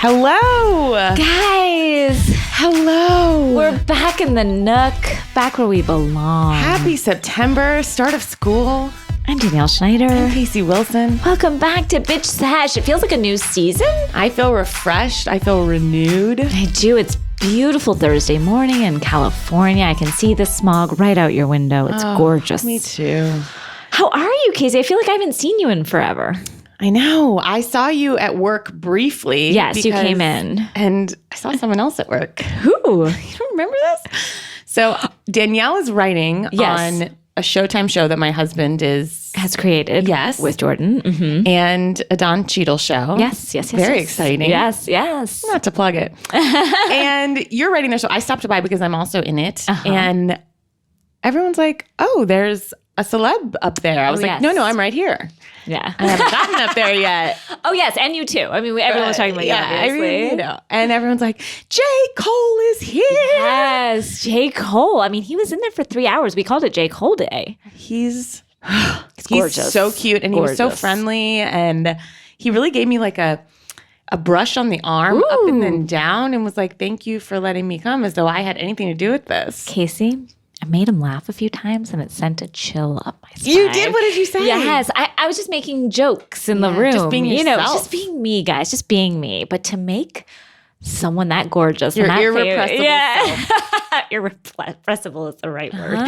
Hello. Guys. Hello. We're back in the nook, back where we belong. Happy September, start of school. I'm Danielle Schneider. I'm Casey Wilson. Welcome back to Bitch Sesh. It feels like a new season. I feel refreshed. I feel renewed. I do. It's beautiful Thursday morning in California. I can see the smog right out your window. It's gorgeous. Me too. How are you, Casey? I feel like I haven't seen you in forever. I know. I saw you at work briefly. Yes, you came in. And I saw someone else at work. Who? You don't remember this? So Danielle is writing on a Showtime show that my husband has created. Yes. With Jordan. Mm-hmm. And a Don Cheadle show. Yes. Very exciting. Yes. Not to plug it. And you're writing their show. I stopped by because I'm also in it. And everyone's like, oh, there's a celeb up there. I was like, no, I'm right here. Yeah. I haven't gotten up there yet. Oh, yes. And you too. I mean, everyone was talking about you, obviously. And everyone's like, J. Cole is here. Yes. J. Cole. I mean, he was in there for 3 hours. We called it J. Cole Day. He's gorgeous. So cute. And he was so friendly. And he really gave me like a brush on the arm up and then down and was like, thank you for letting me come, as though I had anything to do with this. Casey, I made him laugh a few times and it sent a chill up my spine. You did? What did you say? Yes. I was just making jokes in the room. Just being yourself. Just being me, guys. Just being me. But to make someone that gorgeous. Your irrepressible self. Irrepressible is the right word.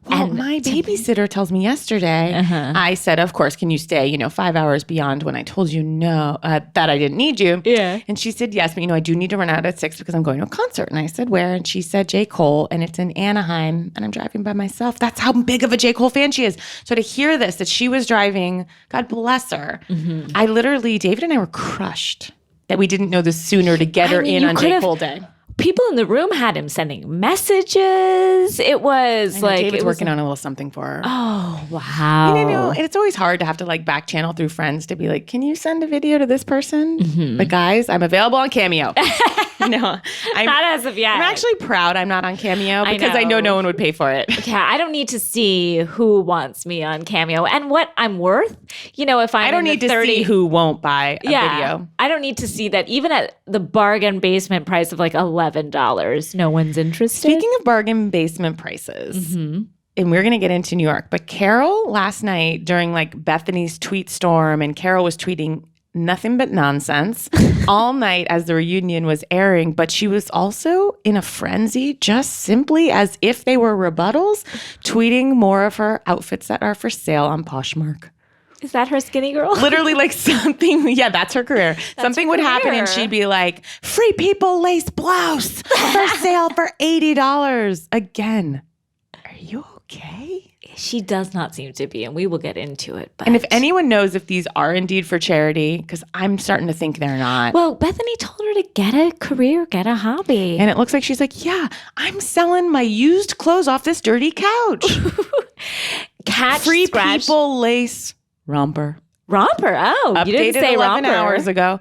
Well, my babysitter tells me yesterday, I said, of course, can you stay, 5 hours beyond when I told you no, that I didn't need you? Yeah. And she said, yes, but I do need to run out at 6 because I'm going to a concert. And I said, where? And she said, J. Cole, and it's in Anaheim, and I'm driving by myself. That's how big of a J. Cole fan she is. So to hear this, that she was driving, God bless her, I literally, David and I were crushed that we didn't know this sooner to get her in on J. Cole Day. People in the room had him sending messages. It was like David's working on a little something for her. Oh, wow. And it's always hard to have to back channel through friends to be like, can you send a video to this person? But guys, I'm available on Cameo. Not as of yet. I'm actually proud I'm not on Cameo because I know no one would pay for it. Yeah, I don't need to see who wants me on Cameo and what I'm worth. If I'm I don't need to see who won't buy a video. I don't need to see that even at the bargain basement price of $11, no one's interested. Speaking of bargain basement prices, and we're going to get into New York, but Carol last night during Bethany's tweet storm, and Carol was tweeting nothing but nonsense all night as the reunion was airing, but she was also in a frenzy, just simply as if they were rebuttals, tweeting more of her outfits that are for sale on Poshmark. Is that her skinny girl? Literally something, that's her career. Something would happen and she'd be like, free people lace blouse for sale for $80. Again, are you okay? She does not seem to be, and we will get into it. But. And if anyone knows if these are indeed for charity, because I'm starting to think they're not. Well, Bethany told her to get a career, get a hobby. And it looks like she's like, yeah, I'm selling my used clothes off this dirty couch. Free people lace romper. Romper, oh. Updated you didn't say 11 romper. hours ago.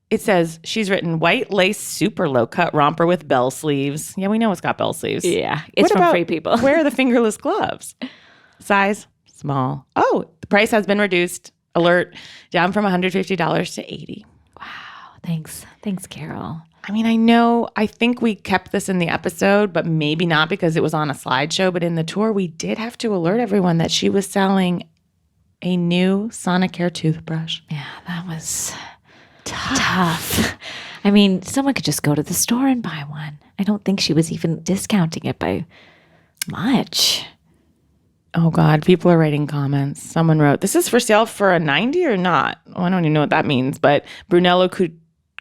It says she's written white lace super low cut romper with bell sleeves. Yeah, we know it's got bell sleeves. Yeah, it's from Free People. Where are the fingerless gloves? Size small. Oh, the price has been reduced. Alert, down from $150 to $80. Wow, thanks, Carol. I mean, I think we kept this in the episode, but maybe not because it was on a slideshow. But in the tour, we did have to alert everyone that she was selling a new Sonicare toothbrush. Yeah, that was tough. I mean, someone could just go to the store and buy one. I don't think she was even discounting it by much. Oh, God. People are writing comments. Someone wrote, this is for sale for a 90 or not? Oh, I don't even know what that means, but Brunello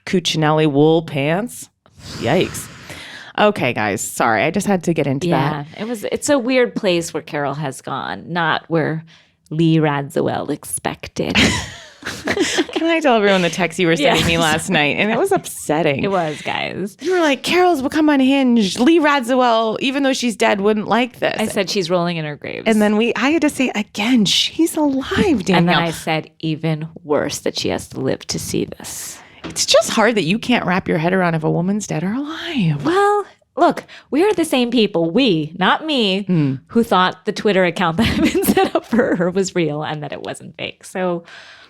Cucinelli wool pants? Yikes. Okay, guys. Sorry. I just had to get into that. Yeah, it's a weird place where Carol has gone, not where Lee Radziwill expected. Can I tell everyone the text you were sending me last night? And it was upsetting. It was, guys. You were like, Carol's become unhinged. Lee Radziwill, even though she's dead, wouldn't like this. I said she's rolling in her grave. And then I had to say again, she's alive, Danielle. And then I said even worse, that she has to live to see this. It's just hard that you can't wrap your head around if a woman's dead or alive. Well, look, we are the same people, we, not me, who thought the Twitter account that had been set up for her was real and that it wasn't fake. So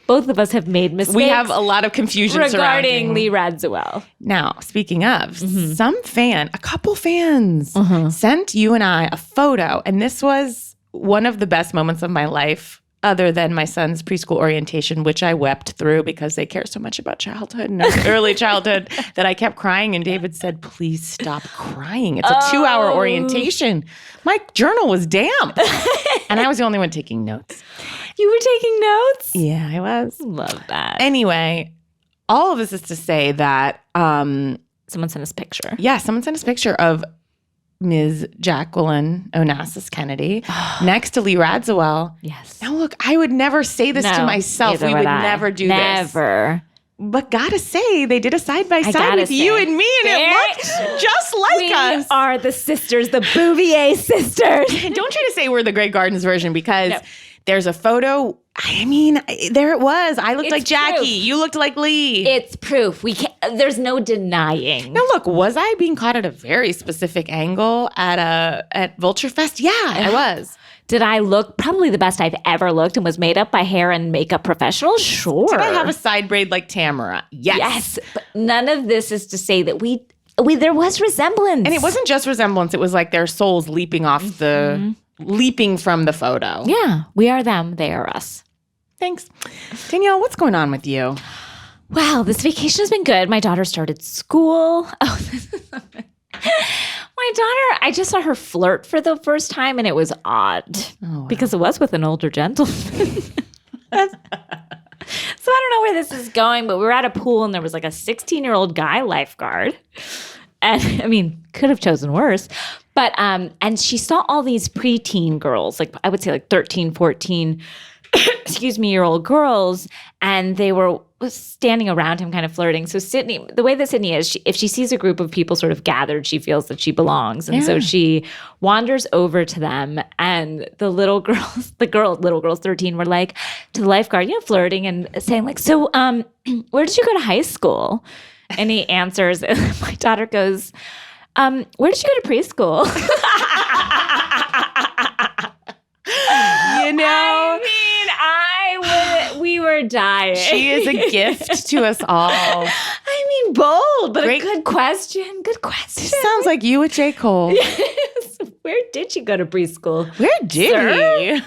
both of us have made mistakes. We have a lot of confusion regarding Lee Radziwill. Now, speaking of, a couple fans sent you and I a photo, and this was one of the best moments of my life, other than my son's preschool orientation, which I wept through because they care so much about childhood and early childhood that I kept crying. And David said, please stop crying. It's a 2-hour orientation. My journal was damp. And I was the only one taking notes. You were taking notes? Yeah, I was. Love that. Anyway, all of this is to say that someone sent us a picture. Yeah, someone sent us a picture of Ms. Jacqueline Onassis Kennedy next to Lee Radziwill. Yes. Now, look, I would never say this to myself. We would never do this. Never. But gotta say, they did a side-by-side with you and me, and it looked just like us. We are the sisters, the Bouvier sisters. Don't try to say we're the Grey Gardens version, because there's a photo. I mean, there it was. I looked like Jackie. Proof. You looked like Lee. It's proof. We can't. There's no denying. Now, look, was I being caught at a very specific angle at Vulture Fest? Yeah, I was. Did I look probably the best I've ever looked and was made up by hair and makeup professionals? Sure. Did I have a side braid like Tamara? Yes. Yes. But none of this is to say that we there was resemblance. And it wasn't just resemblance. It was like their souls leaping from the photo. Yeah. We are them. They are us. Thanks. Danielle, what's going on with you? Wow, this vacation has been good. My daughter started school. Oh, this is my daughter, I just saw her flirt for the first time, and it was odd because it was with an older gentleman. So I don't know where this is going, but we were at a pool, and there was like a 16-year-old guy lifeguard. And I mean, could have chosen worse. But, and she saw all these preteen girls, like I would say like 13, 14 year old girls, and they were standing around him kind of flirting. So Sydney, the way that Sydney is, if she sees a group of people sort of gathered, she feels that she belongs. And so she wanders over to them, and the little girls, little girls 13 were like to the lifeguard, flirting and saying like, so where did you go to high school? And he answers, and my daughter goes, where did you go to preschool? We were dying. She is a gift to us all. I mean, bold, but a good question. Good question. She sounds like you with J. Cole. Yes. Where did you go to preschool? Where did he?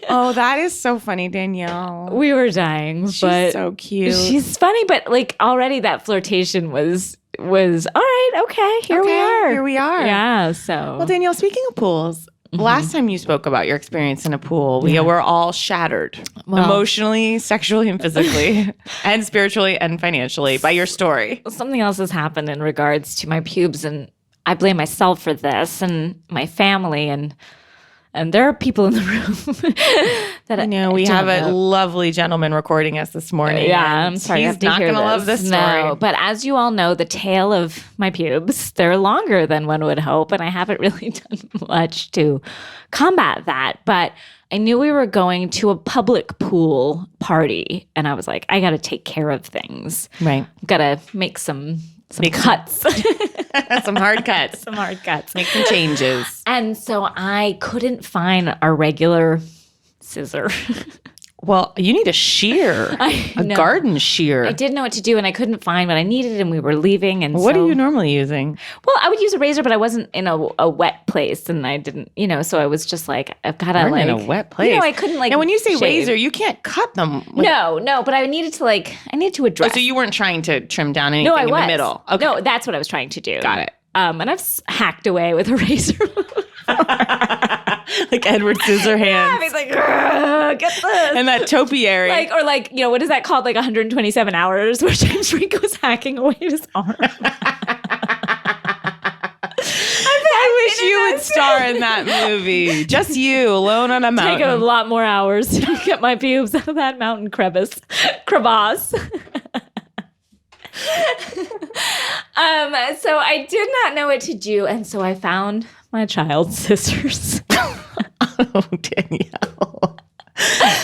Oh, that is so funny, Danielle. We were dying. She's so cute. She's funny, but like already that flirtation was all right. Okay, here we are. Here we are. Yeah. So, well, Danielle, speaking of pools. Last time you spoke about your experience in a pool, we were all shattered emotionally, sexually, and physically, and spiritually and financially by your story. Something else has happened in regards to my pubes, and I blame myself for this and my family, and there are people in the room that we have a lovely gentleman recording us this morning. Yeah, I'm sorry. He's not going to love this story. No, but as you all know, the tale of my pubes, they're longer than one would hope, and I haven't really done much to combat that. But I knew we were going to a public pool party, and I was like, I got to take care of things. Right. Got to make some cuts. Some hard cuts. Make some changes. And so I couldn't find our regular scissor. Well, you need a shear, a garden shear. I didn't know what to do, and I couldn't find what I needed, and we were leaving. And what are you normally using? Well, I would use a razor, but I wasn't in a wet place, and I didn't, so I was just like, I've got to in a wet place. I couldn't like. Now, when you say shave. razor, you can't cut them. No, but I needed to address. Oh, so you weren't trying to trim down anything in the middle? Okay. No, that's what I was trying to do. Got it. And I've hacked away with a razor. Like Edward Scissorhands. Yeah, he's like, get this. And that topiary. What is that called? Like 127 hours where James Franco's hacking away his arm. I wish you would star in that movie. Just you, alone on a mountain. Take a lot more hours to get my pubes out of that mountain crevasse. So I did not know what to do, and so I found my child's scissors. Oh, Danielle.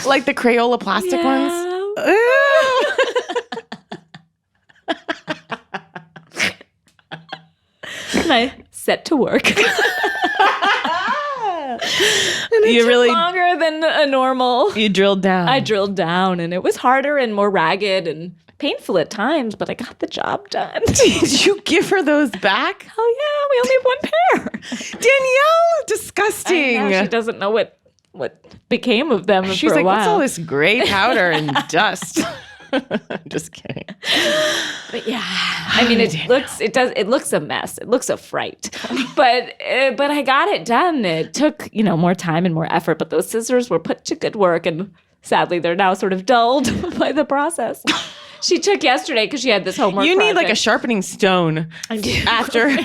Like the Crayola plastic ones? And I set to work. it took longer than a normal. You drilled down. I drilled down, and it was harder and more ragged and painful at times, but I got the job done. Did you give her those back? Oh yeah, we only have one pair. Danielle, disgusting. I know, she doesn't know what became of them. She's for a like, while. what's all this gray powder and dust? Just kidding. But yeah, I mean, it looks a mess. It looks a fright. But I got it done. It took, more time and more effort, but those scissors were put to good work, and sadly they're now sort of dulled by the process. She took yesterday because she had this homework You need project. like a sharpening stone after.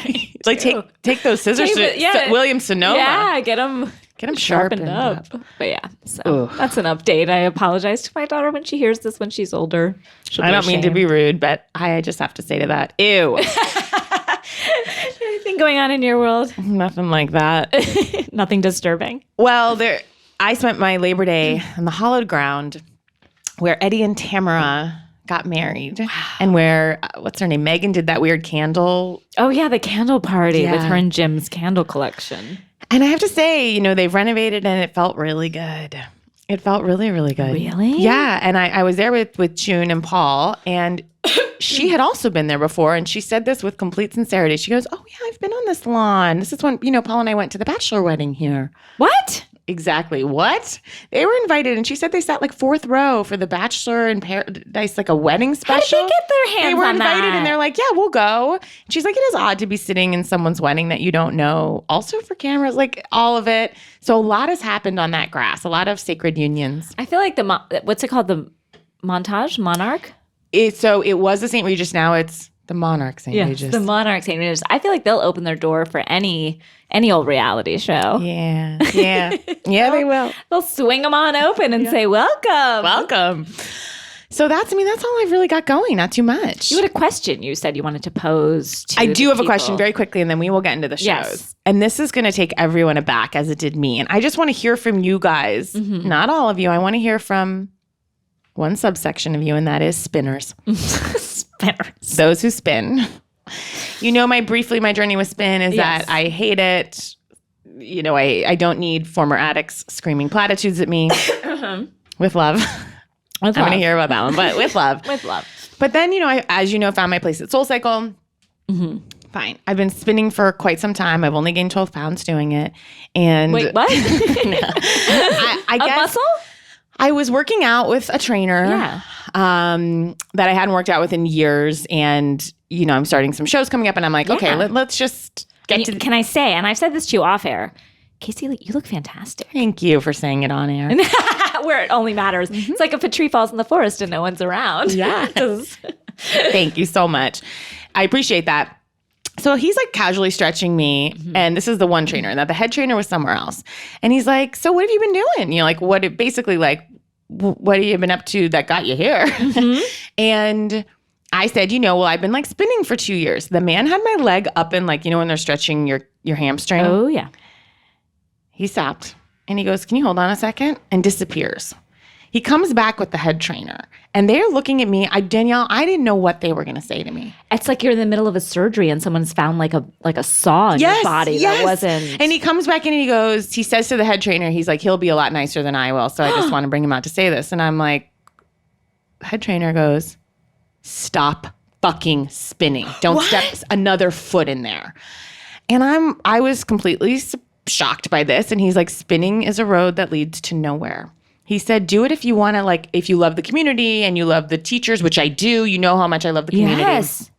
Like take those scissors to Williams Sonoma. Yeah, get them sharpened up. But yeah, so that's an update. I apologize to my daughter when she hears this when she's older. I don't mean to be rude, but I just have to say to that, ew. Anything going on in your world? Nothing like that. Nothing disturbing. Well, I spent my Labor Day on the hallowed ground where Eddie and Tamara got married, and where what's her name, Megan, did that weird candle. Oh yeah, the candle party with her and Jim's candle collection. And I have to say, they've renovated, and it felt really good. It felt really, really good. Really? Yeah. And I was there with June and Paul, and she had also been there before, and she said this with complete sincerity. She goes, "Oh yeah, I've been on this lawn. This is when Paul and I went to the bachelor wedding here." What? Exactly. What? They were invited, and she said they sat like fourth row for the Bachelor in Paradise, like a wedding special. How did they get their hands on that? They were invited, and they're like, "Yeah, we'll go." And she's like, "It is odd to be sitting in someone's wedding that you don't know." Also for cameras, like all of it. So a lot has happened on that grass. A lot of sacred unions. I feel like what's it called? The Monarch? It was the St. Regis. Now it's the Monarch St. Regis. The Monarch St. Regis. I feel like they'll open their door for any old reality show. Yeah. They will. They'll swing them on open and say, "Welcome." So that's all I've really got going. Not too much. You had a question you said you wanted to pose to I do have people. a question very quickly, and then we will get into the shows. Yes. And this is going to take everyone aback, as it did me. And I just want to hear from you guys. Mm-hmm. Not all of you. I want to hear from one subsection of you, and that is spinners. Spinners. Those who spin. My journey with spin is that I hate it. I don't need former addicts screaming platitudes at me. With love. I'm going to hear about that one, but with love. With love. But then, I, as you know, found my place at SoulCycle. Mm-hmm. Fine. I've been spinning for quite some time. I've only gained 12 pounds doing it. And wait, what? I guess muscle? I was working out with a trainer that I hadn't worked out with in years. And, I'm starting some shows coming up, and I'm like, okay, let's just get to... Can I say, and I've said this to you off air, Casey, you look fantastic. Thank you for saying it on air. Where it only matters. Mm-hmm. It's like if a tree falls in the forest and no one's around. Yeah. Thank you so much. I appreciate that. So he's like casually stretching me, and this is the one trainer. Now the head trainer was somewhere else, and he's like, "So what have you been doing? What have you been up to that got you here?" Mm-hmm. And I said, I've been like spinning for 2 years. The man had my leg up in when they're stretching your hamstring. Oh yeah. He stopped and he goes, "Can you hold on a second?" And disappears. He comes back with the head trainer, and they're looking at me. Danielle, I didn't know what they were going to say to me. It's like you're in the middle of a surgery and someone's found like a saw in your body that wasn't. And he comes back and he says to the head trainer, he's like, "He'll be a lot nicer than I will. So I just want to bring him out to say this." And I'm like, head trainer goes, "Stop fucking spinning. Don't step another foot in there." And I was completely shocked by this. And he's like, "Spinning is a road that leads to nowhere." He said, "Do it if you want to, if you love the community and you love the teachers," which I do. You know how much I love the community. Yes.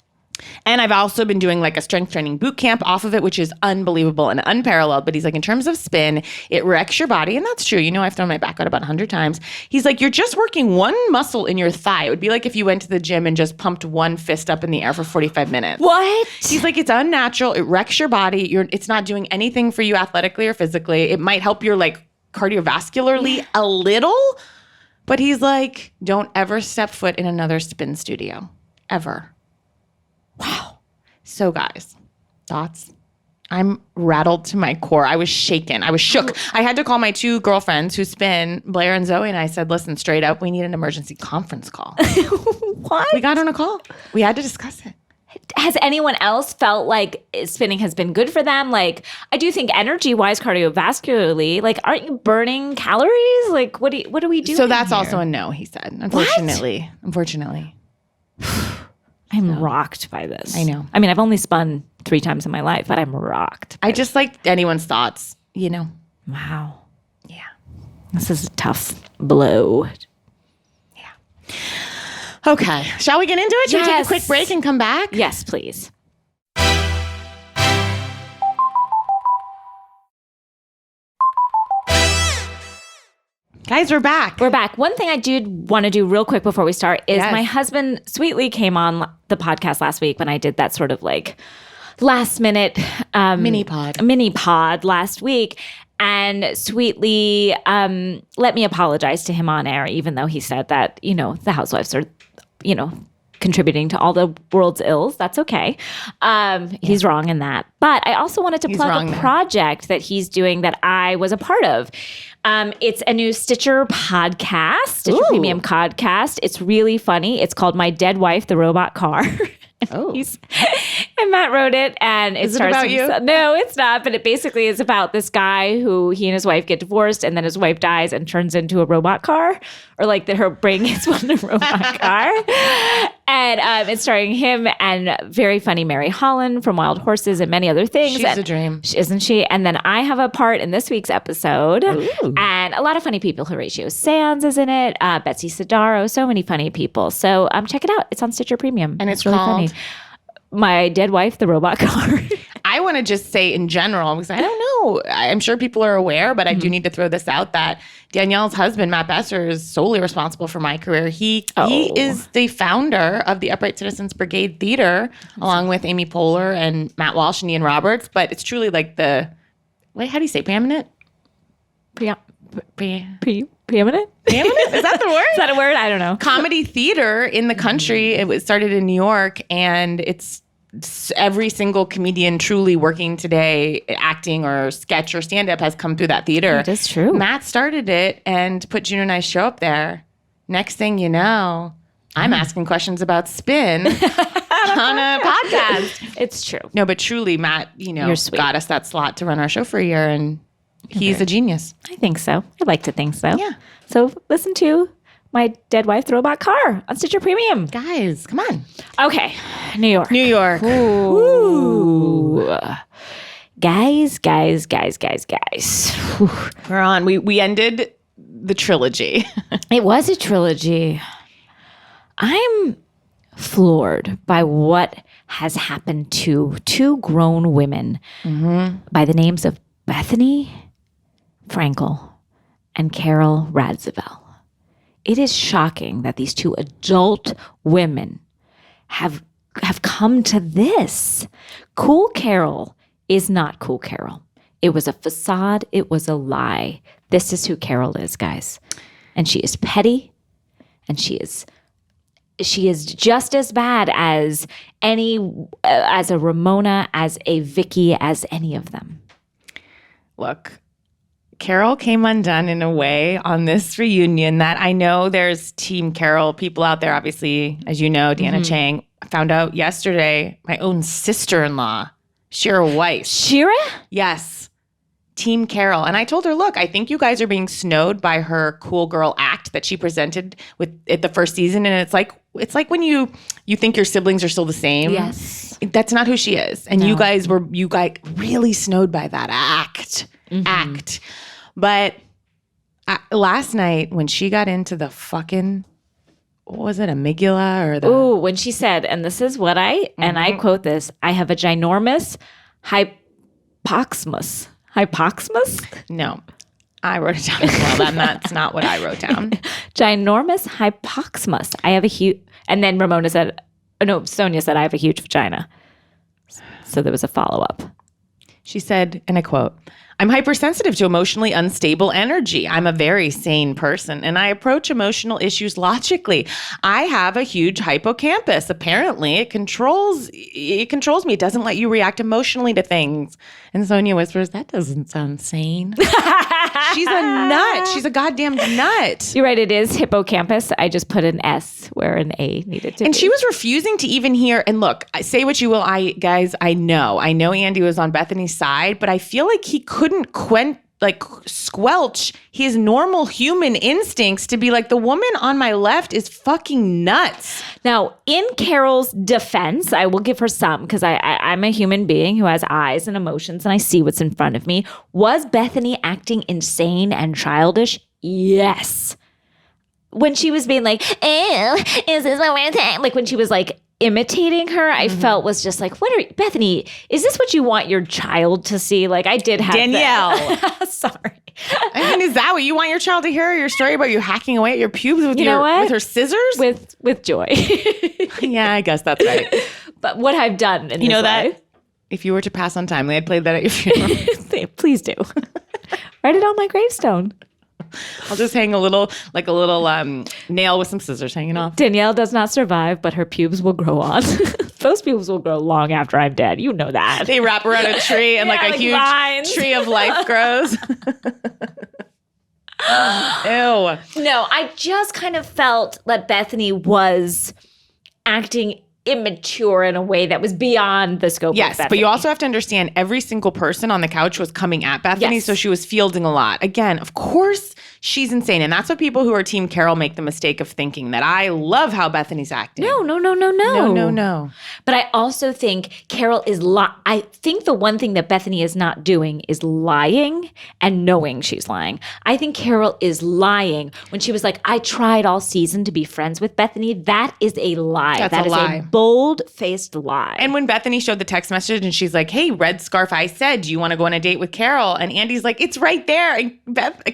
And I've also been doing a strength training boot camp off of it, which is unbelievable and unparalleled. But he's like, in terms of spin, it wrecks your body. And that's true. I've thrown my back out about 100 times. He's like, you're just working one muscle in your thigh. It would be like if you went to the gym and just pumped one fist up in the air for 45 minutes. What? He's like, it's unnatural. It wrecks your body. It's not doing anything for you athletically or physically. It might help your cardiovascularly a little. But he's like, don't ever step foot in another spin studio. Ever. Wow. So guys, thoughts? I'm rattled to my core. I was shaken. I was shook. I had to call my two girlfriends who spin, Blair and Zoe, and I said, "Listen, straight up, we need an emergency conference call." What? We got on a call. We had to discuss it. has anyone else felt like spinning has been good for them? Like, I do think energy-wise, cardiovascularly, like, aren't you burning calories? Like, what are we doing? So that's also a no, he said. Unfortunately. I'm rocked by this. I know. I mean, I've only spun 3 times in my life, but I'm rocked. I just like anyone's thoughts, Wow. Yeah. This is a tough blow. Yeah. Okay. Shall we get into it? Shall we take a quick break and come back? Yes, please. Guys, we're back. We're back. One thing I do want to do real quick before we start is my husband Sweetly came on the podcast last week when I did that sort of like last minute mini pod last week. And Sweetly let me apologize to him on air, even though he said that, the housewives are, contributing to all the world's ills. That's okay. He's wrong in that. But I also wanted to plug a project that he's doing that I was a part of. It's a new Stitcher podcast, Stitcher Premium podcast. It's really funny. It's called My Dead Wife, the Robot Car. And Matt wrote it, and it starts about you? No, it's not. But it basically is about this guy who he and his wife get divorced, and then his wife dies and turns into a robot car, or like that her brain gets one a robot car. And it's starring him and very funny Mary Holland from Wild Horses and many other things. She's a dream, isn't she? And then I have a part in this week's episode, and a lot of funny people. Horatio Sands is in it. Betsy Sidaro. So many funny people. So check it out. It's on Stitcher Premium, and it's really called funny. My Dead Wife, the Robot Car. I want to just say in general, because I don't know, I'm sure people are aware, but I do need to throw this out that Danielle's husband, Matt Besser, is solely responsible for my career. He is the founder of the Upright Citizens Brigade Theater, along with Amy Poehler and Matt Walsh and Ian Roberts. But it's truly like how do you say preeminent? Preeminent? Preeminent? Is that the word? Is that a word? I don't know. Comedy theater in the country. It was started in New York, and it's every single comedian truly working today, acting or sketch or stand-up, has come through that theater. That is true. Matt started it and put Juno and I show up there. Next thing you know, I'm asking questions about spin on a podcast. It's true. No, but truly, Matt, got us that slot to run our show for a year, and he's a genius. I think so. I'd like to think so. Yeah. So listen to My Dead Wife, the Robot Car on Stitcher Premium. Guys, come on. Okay. New York. Ooh. Guys. We're on. We ended the trilogy. It was a trilogy. I'm floored by what has happened to 2 grown women by the names of Bethany Frankel and Carol Radziwill. It is shocking that these 2 adult women have come to this. Cool Carol is not Cool Carol. It was a facade. It was a lie. This is who Carol is, guys. And she is petty, and she is just as bad as as a Ramona, as a Vicky, as any of them. Look, Carol came undone in a way on this reunion that I know there's Team Carol people out there, obviously, as you know, Deanna Chang. I found out yesterday, my own sister-in-law, Shira Weiss. Shira? Yes. Team Carol. And I told her, look, I think you guys are being snowed by her cool girl act that she presented at the first season. And it's like when you think your siblings are still the same. Yes. That's not who she is. And you guys really snowed by that act. But last night when she got into the fucking, what was it, amygdala or the... Ooh, when she said, and this is what and I quote this, I have a ginormous hypoxmus. Hypoxmus? No, I wrote it down as well. That's not what I wrote down. Ginormous hypoxmus. I have a huge, and then Sonia said, I have a huge vagina. So there was a follow-up. She said, and I quote, I'm hypersensitive to emotionally unstable energy. I'm a very sane person, and I approach emotional issues logically. I have a huge hippocampus. Apparently, it controls me. It doesn't let you react emotionally to things. And Sonia whispers, that doesn't sound sane. She's a nut. She's a goddamn nut. You're right. It is hippocampus. I just put an S where an A needed to be. And she was refusing to even hear. And look, say what you will, I know Andy was on Bethany's side, but I feel like he couldn't squelch his normal human instincts to be like, the woman on my left is fucking nuts. Now, in Carol's defense, I will give her some, because I'm a human being who has eyes and emotions and I see what's in front of me. Was Bethany acting insane and childish? Yes. When she was being like, "Ew, is this what we're saying?" Like when she was like imitating her, I felt was just like, Bethany, is this what you want your child to see? Like I did have Danielle. Sorry. I mean, is that what you want your child to hear? Your story about you hacking away at your pubes with with her scissors? With joy. Yeah, I guess that's right. But what I've done in this life, that if you were to pass on timely, I'd play that at your funeral. Please do. Write it on my gravestone. I'll just hang a little nail with some scissors hanging off. Danielle does not survive, but her pubes will grow on. Those pubes will grow long after I'm dead. You know that. They wrap around a tree and like a huge vines. Tree of life grows. Ew. No, I just kind of felt that Bethany was acting immature in a way that was beyond the scope of Bethany. Yes, but you also have to understand every single person on the couch was coming at Bethany, so she was fielding a lot. Again, of course, she's insane. And that's what people who are Team Carol make the mistake of thinking, that I love how Bethany's acting. No. But I also think Carol is I think the one thing that Bethany is not doing is lying and knowing she's lying. I think Carol is lying when she was like, I tried all season to be friends with Bethany. That is a lie. That is a bold-faced lie. And when Bethany showed the text message and she's like, hey, red scarf, I said, do you want to go on a date with Carol? And Andy's like, it's right there. And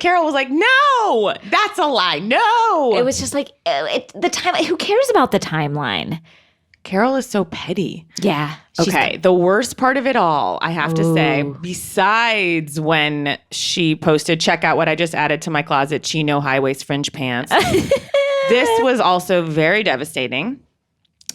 Carol was like, no, that's a lie. No. It was just like, the time. Who cares about the timeline? Carol is so petty. Yeah. Okay. The worst part of it all, I have to say, besides when she posted, check out what I just added to my closet, chino high-waist fringe pants. This was also very devastating.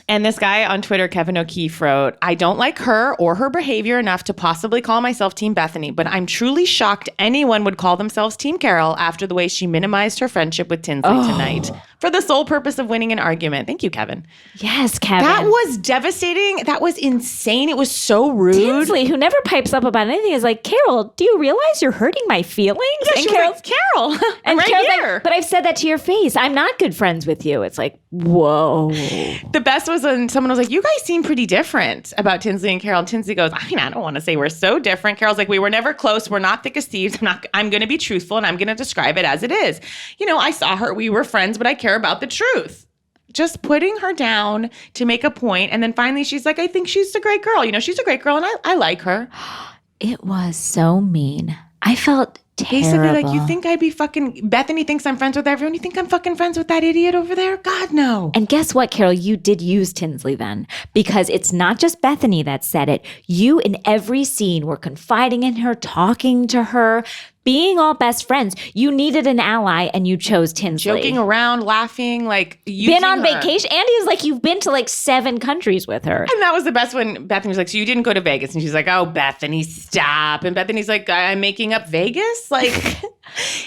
And this guy on Twitter, Kevin O'Keefe, wrote, I don't like her or her behavior enough to possibly call myself Team Bethany, but I'm truly shocked anyone would call themselves Team Carol after the way she minimized her friendship with Tinsley tonight for the sole purpose of winning an argument. Thank you, Kevin. Yes, Kevin. That was devastating. That was insane. It was so rude. Tinsley, who never pipes up about anything, is like, Carol, do you realize you're hurting my feelings? Yeah, and Carol's like, Carol, I'm right here. Like, but I've said that to your face. I'm not good friends with you. It's like, whoa. The best was when someone was like, you guys seem pretty different about Tinsley and Carol. And Tinsley goes, I don't want to say we're so different. Carol's like, we were never close. We're not thick as thieves. I'm going to be truthful and I'm going to describe it as it is. I saw her. We were friends, but I care about the truth. Just putting her down to make a point. And then finally she's like, I think she's a great girl. She's a great girl and I like her. It was so mean. I felt terrible. Basically, like, you think I'd be fucking, Bethany thinks I'm friends with everyone. You think I'm fucking friends with that idiot over there? God, no. And guess what, Carol? You did use Tinsley then, because it's not just Bethany that said it. You, in every scene, were confiding in her, talking to her, being all best friends. You needed an ally and you chose Tinsley. Joking around, laughing, like been on vacation. Andy was like, you've been to like 7 countries with her. And that was the best when Bethany was like, so you didn't go to Vegas? And she's like, oh, Bethany, stop. And Bethany's like, I'm making up Vegas? Like,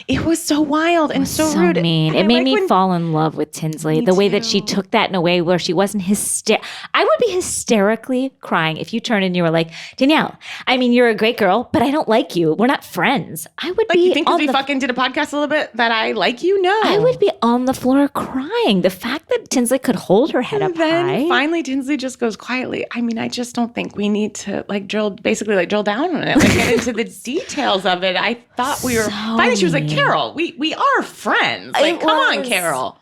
it was so wild and so rude. Mean. It made me fall in love with Tinsley. The way that she took that in a way where she wasn't I would be hysterically crying if you turned and you were like, Danielle, I mean, you're a great girl, but I don't like you. We're not friends. I would be. You think because we fucking did a podcast a little bit that I like you? No. I would be on the floor crying. The fact that Tinsley could hold her head up then high. Finally, Tinsley just goes quietly. I mean, I just don't think we need to drill down on it, get into the details of it. I thought we were. Finally, she was like, Carol, we are friends. Like, come on, Carol.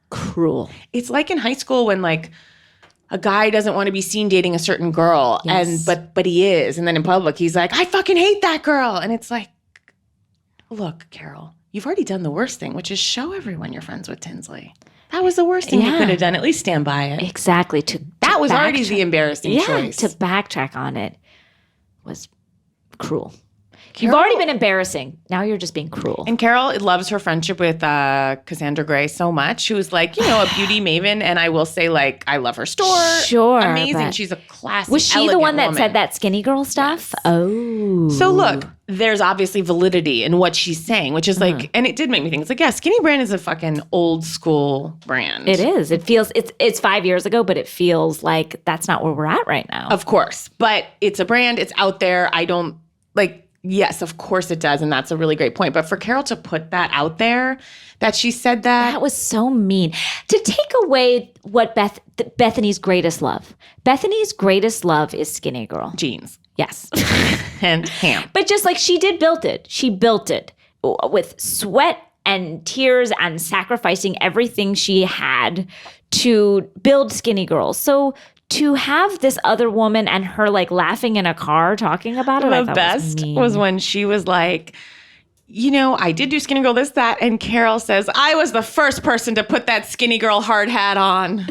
Cruel. It's like in high school when a guy doesn't want to be seen dating a certain girl, yes. but he is, and then in public he's like, I fucking hate that girl, and it's like, look, Carol, you've already done the worst thing, which is show everyone you're friends with Tinsley. That was the worst thing you could have done. At least stand by it. Exactly. That was already the embarrassing choice. To backtrack on it was cruel. You've already been embarrassing. Now you're just being cruel. And Carol loves her friendship with Cassandra Gray so much. Who was like, a beauty maven. And I will say, like, I love her store. Sure. Amazing. She's a classy, was she the one that woman. said that skinny girl stuff? Yes. Oh. So look, there's obviously validity in what she's saying, which is like, and it did make me think, it's like, yeah, Skinny brand is a fucking old school brand. It is. It feels, it's 5 years ago, but it feels like that's not where we're at right now. Of course. But it's a brand. It's out there. I don't, like, yes, of course it does. And that's a really great point. But for Carol to put that out there, that she said that. That was so mean. To take away what Bethany's greatest love. Bethany's greatest love is Skinny Girl. Jeans. Yes. And ham. But just like she built it. She built it with sweat and tears and sacrificing everything she had to build Skinny Girl. So to have this other woman and her like laughing in a car talking about it, the best was when she was like, I did do Skinny Girl this, that. And Carol says, I was the first person to put that Skinny Girl hard hat on.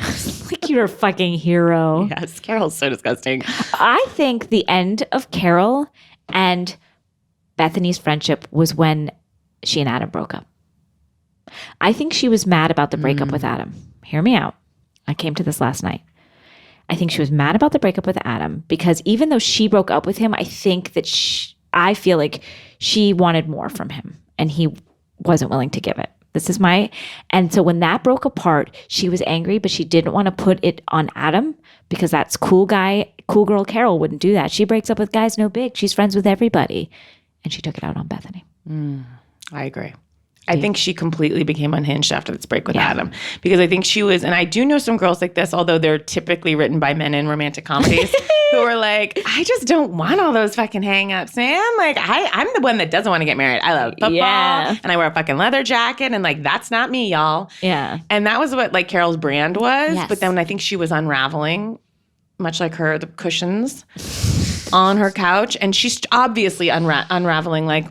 Like you're a fucking hero. Yes, Carol's so disgusting. I think the end of Carol and Bethany's friendship was when she and Adam broke up. I think she was mad about the breakup with Adam. Hear me out. I came to this last night. I think she was mad about the breakup with Adam because even though she broke up with him, I think that I feel like she wanted more from him and he wasn't willing to give it. And so when that broke apart, she was angry, but she didn't want to put it on Adam because that's cool girl Carol wouldn't do that. She breaks up with guys no big. She's friends with everybody. And she took it out on Bethany. I agree. I think she completely became unhinged after this break with Adam because I think she was, and I do know some girls like this, although they're typically written by men in romantic comedies who are like, I just don't want all those fucking hang-ups, man. Like, I'm the one that doesn't want to get married. I love football and I wear a fucking leather jacket and like, that's not me, y'all. Yeah. And that was what like Carol's brand was. Yes. But then I think she was unraveling, much like the cushions on her couch. And she's obviously unraveling like,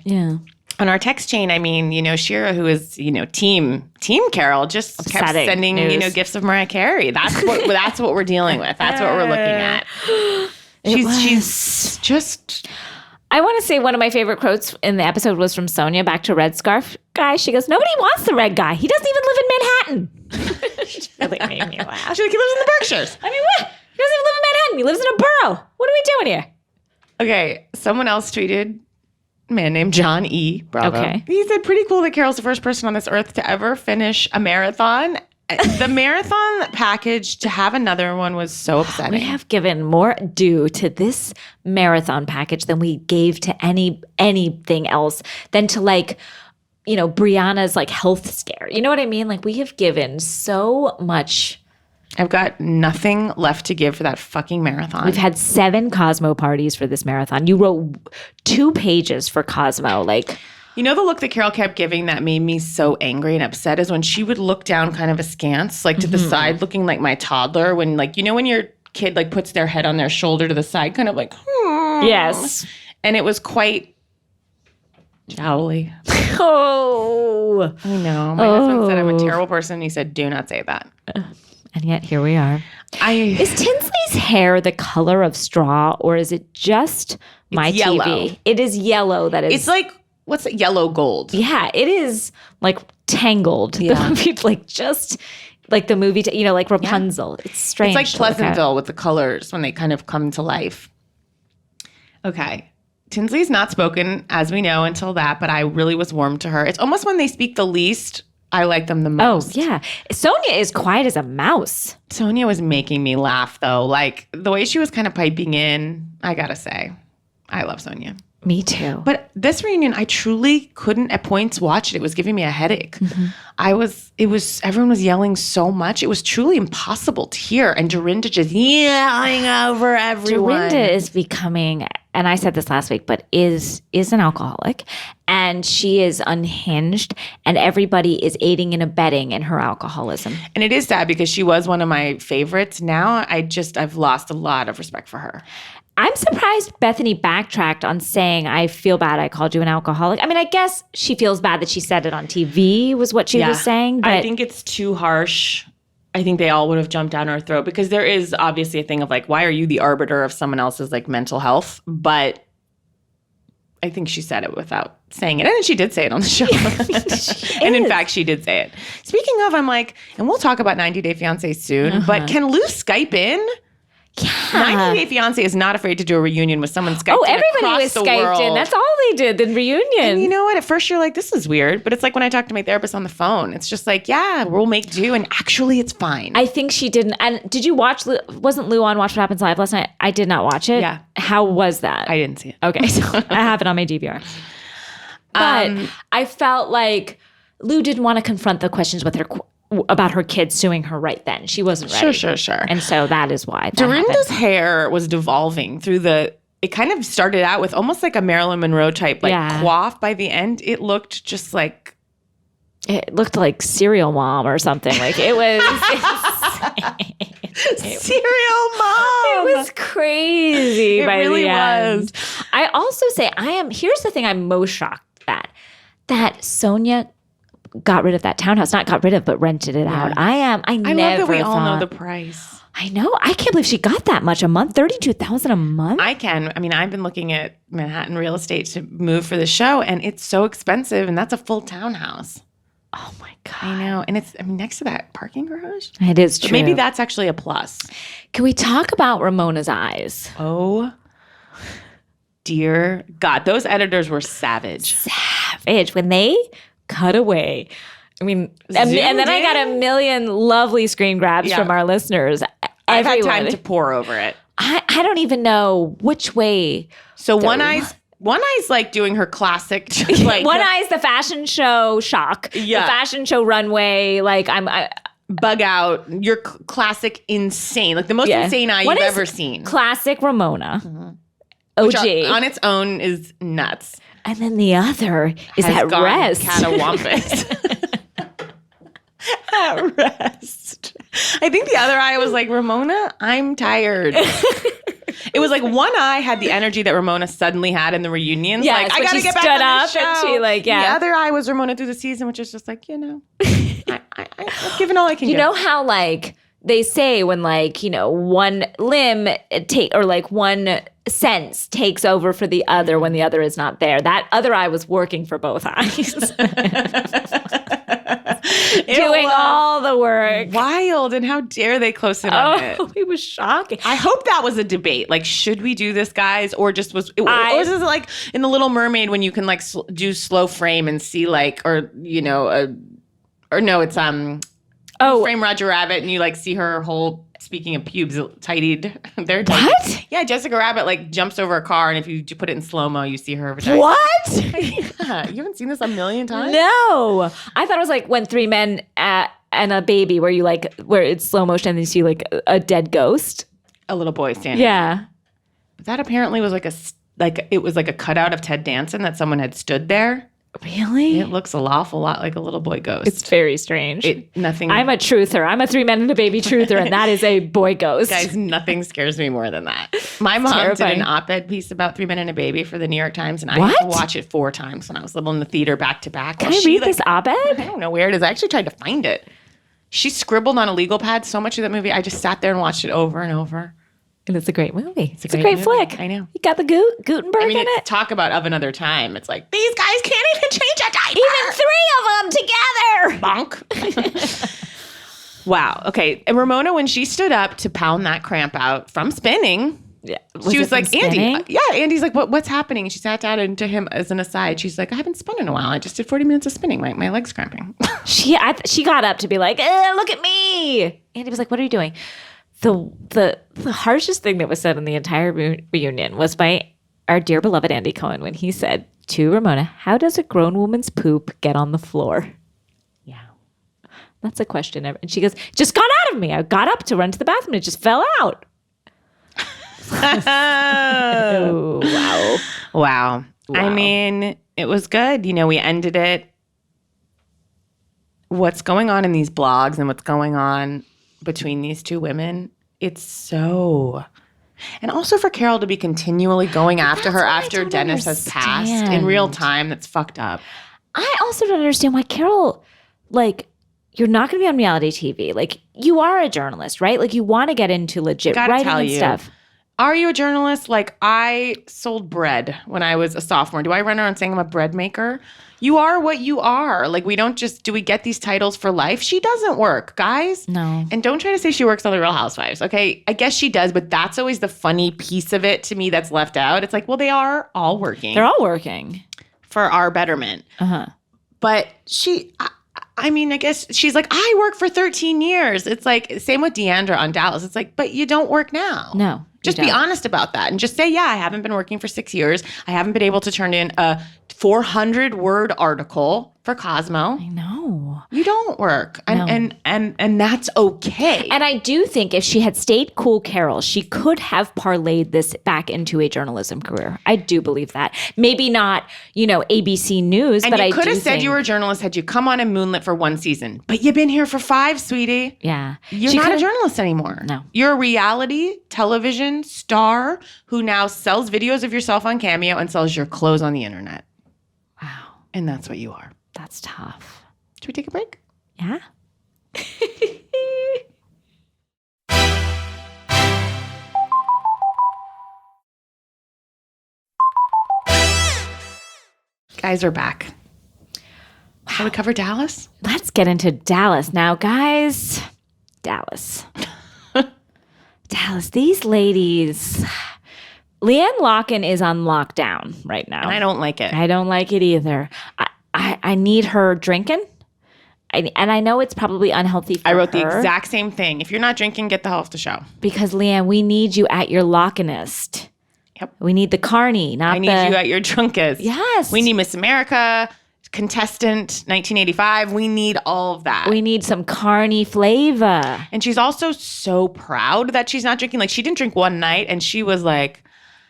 on our text chain, I mean, Shira, who is, team Carol, just kept sending, gifts of Mariah Carey. That's what we're dealing with. That's what we're looking at. She's just. I want to say one of my favorite quotes in the episode was from Sonia back to Red Scarf guy. She goes, nobody wants the red guy. He doesn't even live in Manhattan. She really made me laugh. She's like, he lives in the Berkshires. I mean, what? He doesn't even live in Manhattan. He lives in a borough. What are we doing here? Okay, someone else tweeted. Man named John E. Bravo. Okay. He said, pretty cool that Carol's the first person on this earth to ever finish a marathon. The marathon package, to have another one was so upsetting. We have given more due to this marathon package than we gave to anything else, than to like, Brianna's like health scare. You know what I mean? Like we have given so much. I've got nothing left to give for that fucking marathon. We've had 7 Cosmo parties for this marathon. You wrote 2 pages for Cosmo. Like, the look that Carol kept giving that made me so angry and upset is when she would look down kind of askance, like to the side, looking like my toddler when like, when your kid like puts their head on their shoulder to the side, kind of like, Yes. And it was quite jowly. Oh. I know. My husband said I'm a terrible person. And he said, do not say that. And yet here we are. Is Tinsley's hair the color of straw or is it just my yellow. TV? It is yellow. It's like, what's it? Yellow gold. Yeah, it is like Tangled. Yeah. Like just like the movie, like Rapunzel. Yeah. It's strange. It's like Pleasantville with the colors when they kind of come to life. Okay. Tinsley's not spoken, as we know, until that, but I really was warm to her. It's almost when they speak the least, I like them the most. Oh, yeah. Sonia is quiet as a mouse. Sonia was making me laugh, though. Like, the way she was kind of piping in, I gotta say, I love Sonia. Me too. But this reunion, I truly couldn't at points watch it. It was giving me a headache. Everyone was yelling so much. It was truly impossible to hear. And Dorinda just yelling over everyone. Dorinda is becoming, and I said this last week, but is an alcoholic. And she is unhinged. And everybody is aiding and abetting in her alcoholism. And it is sad because she was one of my favorites. Now I've lost a lot of respect for her. I'm surprised Bethany backtracked on saying, I feel bad I called you an alcoholic. I mean, I guess she feels bad that she said it on TV was what she was saying. But I think it's too harsh. I think they all would have jumped down her throat because there is obviously a thing of like, why are you the arbiter of someone else's like mental health? But I think she said it without saying it. And she did say it on the show. And in fact, she did say it. Speaking of, I'm like, and we'll talk about 90 Day Fiancé soon, but can Lou Skype in? Yeah. 90 Day Fiancé is not afraid to do a reunion with someone Skyped in everybody was across the Skyped world. in. That's all they did in Reunion. And you know what? At first you're like, this is weird. But it's like when I talk to my therapist on the phone, it's just like, yeah, we'll make do. And actually it's fine. I think she didn't. And did you watch, wasn't Lou on Watch What Happens Live last night? I did not watch it. Yeah. How was that? I didn't see it. Okay. So I have it on my DVR. But I felt like Lou didn't want to confront the questions with her about her kids suing her right then. She wasn't ready. Sure. And so that is why. Dorinda's hair was devolving through it kind of started out with almost like a Marilyn Monroe type, like coif. By the end, it looked just like. It looked like Serial Mom or something. Like it was. Serial Mom. It was crazy. It really was. I also say here's the thing I'm most shocked at. That Sonia got rid of that townhouse. Not got rid of, but rented it out. I love that we all know the price. I know. I can't believe she got that much a month. $32,000 a month. I can. I mean, I've been looking at Manhattan real estate to move for the show, and it's so expensive, and that's a full townhouse. Oh my God. I know. And it's next to that parking garage. It is true. But maybe that's actually a plus. Can we talk about Ramona's eyes? Oh, dear God. Those editors were savage. Savage. When they cut away. I mean, and then I got a million lovely screen grabs from our listeners. I've had time to pour over it. I don't even know which way. So One Eye's like doing her classic. Like One Eye's the fashion show shock. Yeah. The fashion show runway. Like bug out. Your classic insane. Like the most insane eye you've ever seen. Classic Ramona. OG. Which on its own is nuts. And then the other is at rest. Catawampus. At rest. I think the other eye was like, Ramona, I'm tired. It was like One Eye had the energy that Ramona suddenly had in the reunions. Yes, like, I gotta get back on the show. And she The other eye was Ramona through the season, which is just like, I'm giving all I can give. You know how like they say when like, one limb or like one sense takes over for the other when the other is not there. That other eye was working for both eyes. Doing all the work. Wild. And how dare they close in on it? It was shocking. I hope that was a debate. Like, should we do this, guys? Or just was it like in The Little Mermaid when you can like do slow frame and see like, or it's Frame Roger Rabbit and you like see her whole, speaking of pubes, tidied. They're tidied. What? Yeah, Jessica Rabbit like jumps over a car and if you put it in slow-mo, you see her vagina. What? Yeah. You haven't seen this a million times? No. I thought it was like when Three Men and a Baby where it's slow motion and you see like a dead ghost. A little boy standing. Yeah. But that apparently was it was like a cutout of Ted Danson that someone had stood there. Really? It looks an awful lot like a little boy ghost. It's very strange. I'm a truther. I'm a 3 Men and a Baby truther, and that is a boy ghost. Guys, nothing scares me more than that. My mom did an op-ed piece about 3 Men and a Baby for the New York Times, and I had to watch it 4 times when I was little in the theater back to back. Can I read this op-ed? I don't know where it is. I actually tried to find it. She scribbled on a legal pad so much of that movie. I just sat there and watched it over and over. And it's a great movie. It's a great flick. I know. You got the Gutenberg in it. Talk about of another time. It's like, these guys can't even change a diaper. Even 3 of them together. Bonk. Wow. Okay. And Ramona, when she stood up to pound that cramp out from spinning, she was like, Andy. Yeah. Andy's like, what's happening? And she sat down and to him as an aside, she's like, I haven't spun in a while. I just did 40 minutes of spinning. My leg's cramping. She got up to be like, look at me. Andy was like, what are you doing? The harshest thing that was said in the entire reunion was by our dear beloved Andy Cohen when he said to Ramona, how does a grown woman's poop get on the floor? Yeah. That's a question. And she goes, just got out of me. I got up to run to the bathroom. It just fell out. Oh, wow. I mean, it was good. We ended it. What's going on in these blogs and what's going on between these two women, it's so... And also for Carol to be continually going after her after Dennis has passed in real time, that's fucked up. I also don't understand why Carol, like, you're not going to be on reality TV. Like, you are a journalist, right? Like, you want to get into legit writing and stuff. Are you a journalist? Like, I sold bread when I was a sophomore. Do I run around saying I'm a bread maker? You are what you are. Like, we don't just, do we get these titles for life? She doesn't work, guys. No. And don't try to say she works on The Real Housewives, okay? I guess she does, but that's always the funny piece of it to me that's left out. It's like, well, they are all working. They're all working. For our betterment. Uh-huh. But I mean, I guess she's like, I worked for 13 years. It's like, same with Deandra on Dallas. It's like, but you don't work now. No. Just be honest about that and just say, yeah, I haven't been working for 6 years. I haven't been able to turn in a 400-word article for Cosmo. I know. You don't work. And that's okay. And I do think if she had stayed cool, Carol, she could have parlayed this back into a journalism career. I do believe that. Maybe not, ABC News, and but you could have said you were a journalist had you come on and moonlit for 1 season. But you've been here for 5, sweetie. Yeah. You're not a journalist anymore. No. You're a reality television star who now sells videos of yourself on Cameo and sells your clothes on the internet. Wow. And that's what you are. That's tough. Should we take a break? Yeah. Guys are back. Shall we cover Dallas? Let's get into Dallas now, guys. Dallas. Dallas, these ladies. Leanne Locken is on lockdown right now. And I don't like it. I don't like it either. I need her drinking. And I know it's probably unhealthy for her. I wrote the exact same thing. If you're not drinking, get the hell off the show. Because, Leanne, we need you at your Lockenest. Yep. We need the carny, not I need you at your drunkest. Yes. We need Miss America, contestant 1985. We need all of that. We need some carny flavor. And she's also so proud that she's not drinking. Like, she didn't drink one night, and she was like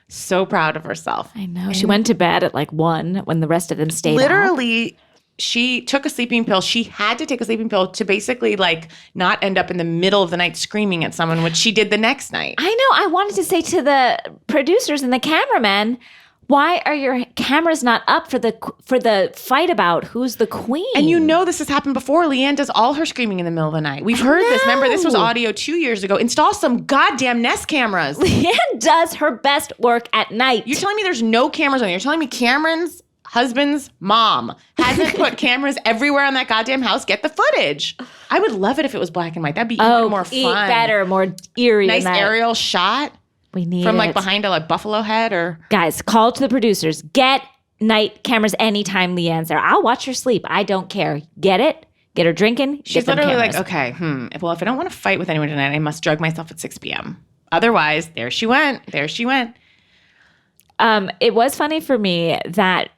so proud of herself. I know. She went to bed at like 1 when the rest of them stayed Literally, she took a sleeping pill. She had to take a sleeping pill to basically like not end up in the middle of the night screaming at someone, which she did the next night. I know. I wanted to say to the producers and the cameramen, why are your cameras not up for the fight about who's the queen? And this has happened before. Leanne does all her screaming in the middle of the night. We've heard this. Remember, this was audio 2 years ago. Install some goddamn Nest cameras. Leanne does her best work at night. You're telling me there's no cameras on there. You're telling me Cameron's husband's mom hasn't put cameras everywhere on that goddamn house. Get the footage. I would love it if it was black and white. That'd be even more fun. Better, more eerie. Nice aerial shot. We need from like behind a like buffalo head or guys. Call to the producers. Get night cameras anytime Leanne's there. I'll watch her sleep. I don't care. Get it. Get her drinking. She's literally like, okay, well, if I don't want to fight with anyone tonight, I must drug myself at 6 p.m. Otherwise, there she went. It was funny for me that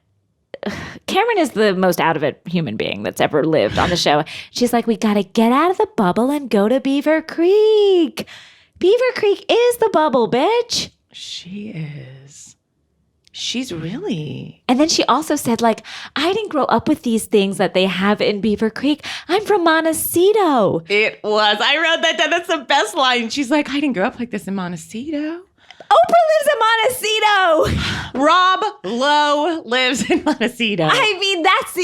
Cameron is the most out of it human being that's ever lived on the show. She's like, we got to get out of the bubble and go to Beaver Creek. Beaver Creek is the bubble, bitch. She is. She's really. And then she also said, like, I didn't grow up with these things that they have in Beaver Creek. I'm from Montecito. It was. I wrote that down. That's the best line. She's like, I didn't grow up like this in Montecito. Oprah lives in Montecito. Rob Lowe lives in Montecito. That's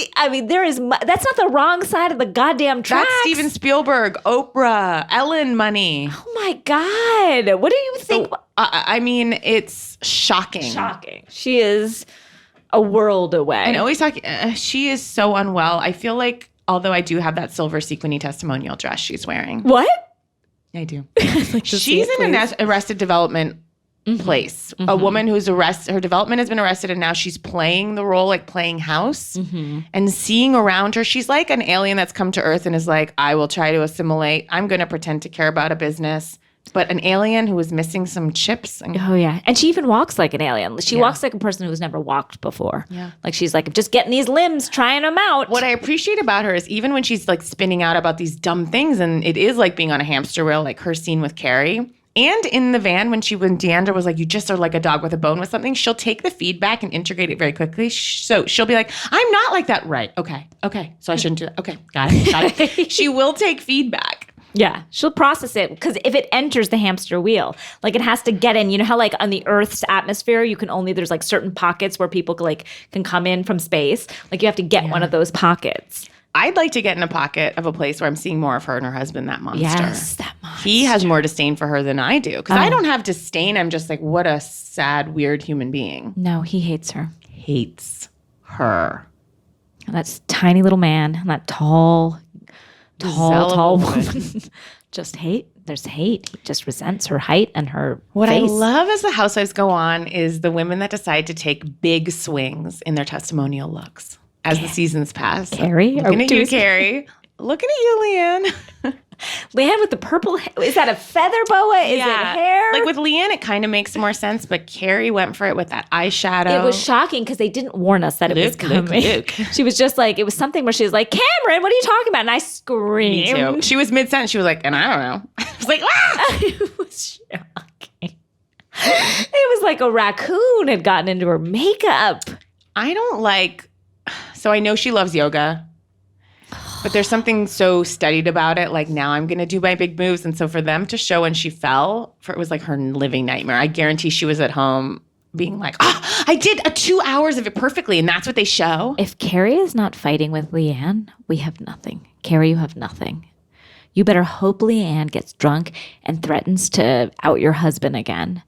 not the wrong side of the goddamn tracks. That's Steven Spielberg, Oprah, Ellen money. Oh my God. What do you think? It's shocking. Shocking. She is a world away. And always talking, she is so unwell. I feel like, although I do have that silver sequiny testimonial dress she's wearing. What? I do. She's in an Arrested Development place. A woman who's her development has been arrested, and now she's playing the role, like playing house, and seeing around her. She's like an alien that's come to Earth and is like, I will try to assimilate. I'm going to pretend to care about a business. But an alien who is missing some chips. Oh, yeah. And she even walks like an alien. She walks like a person who's never walked before. Yeah. Like she's like, just getting these limbs, trying them out. What I appreciate about her is even when she's like spinning out about these dumb things, and it is like being on a hamster wheel, like her scene with Carrie. And in the van, when Deandra was like, you just are like a dog with a bone with something, she'll take the feedback and integrate it very quickly. So she'll be like, I'm not like that. Right. Okay. So I shouldn't do that. Okay. Got it. She will take feedback. Yeah. She'll process it because if it enters the hamster wheel, like it has to get in. You know how like on the Earth's atmosphere, there's like certain pockets where people like can come in from space. Like you have to get one of those pockets. I'd like to get in a pocket of a place where I'm seeing more of her and her husband, that monster. Yes, that monster. He has more disdain for her than I do. Because I don't have disdain. I'm just like, what a sad, weird human being. No, he hates her. Hates her. And that tiny little man and that tall woman. Just hate. There's hate. He just resents her height and her What face. I love as the housewives go on is the women that decide to take big swings in their testimonial looks as the seasons pass. Carrie? Looking at you, Carrie. Looking at you, Leanne. Leanne with the purple is that a feather boa? Is it hair? Like with Leanne, it kind of makes more sense, but Carrie went for it with that eyeshadow. It was shocking because they didn't warn us that it was coming. She was just like, it was something where she was like, Cameron, what are you talking about? And I screamed. Me too. She was mid-sentence. She was like, and I don't know. I was like, ah! It was shocking. It was like a raccoon had gotten into her makeup. I don't like, so I know she loves yoga. But there's something so studied about it. Like, now I'm going to do my big moves. And so for them to show when she fell, it was like her living nightmare. I guarantee she was at home being like, I did 2 hours of it perfectly. And that's what they show. If Carrie is not fighting with Leanne, we have nothing. Carrie, you have nothing. You better hope Leanne gets drunk and threatens to out your husband again,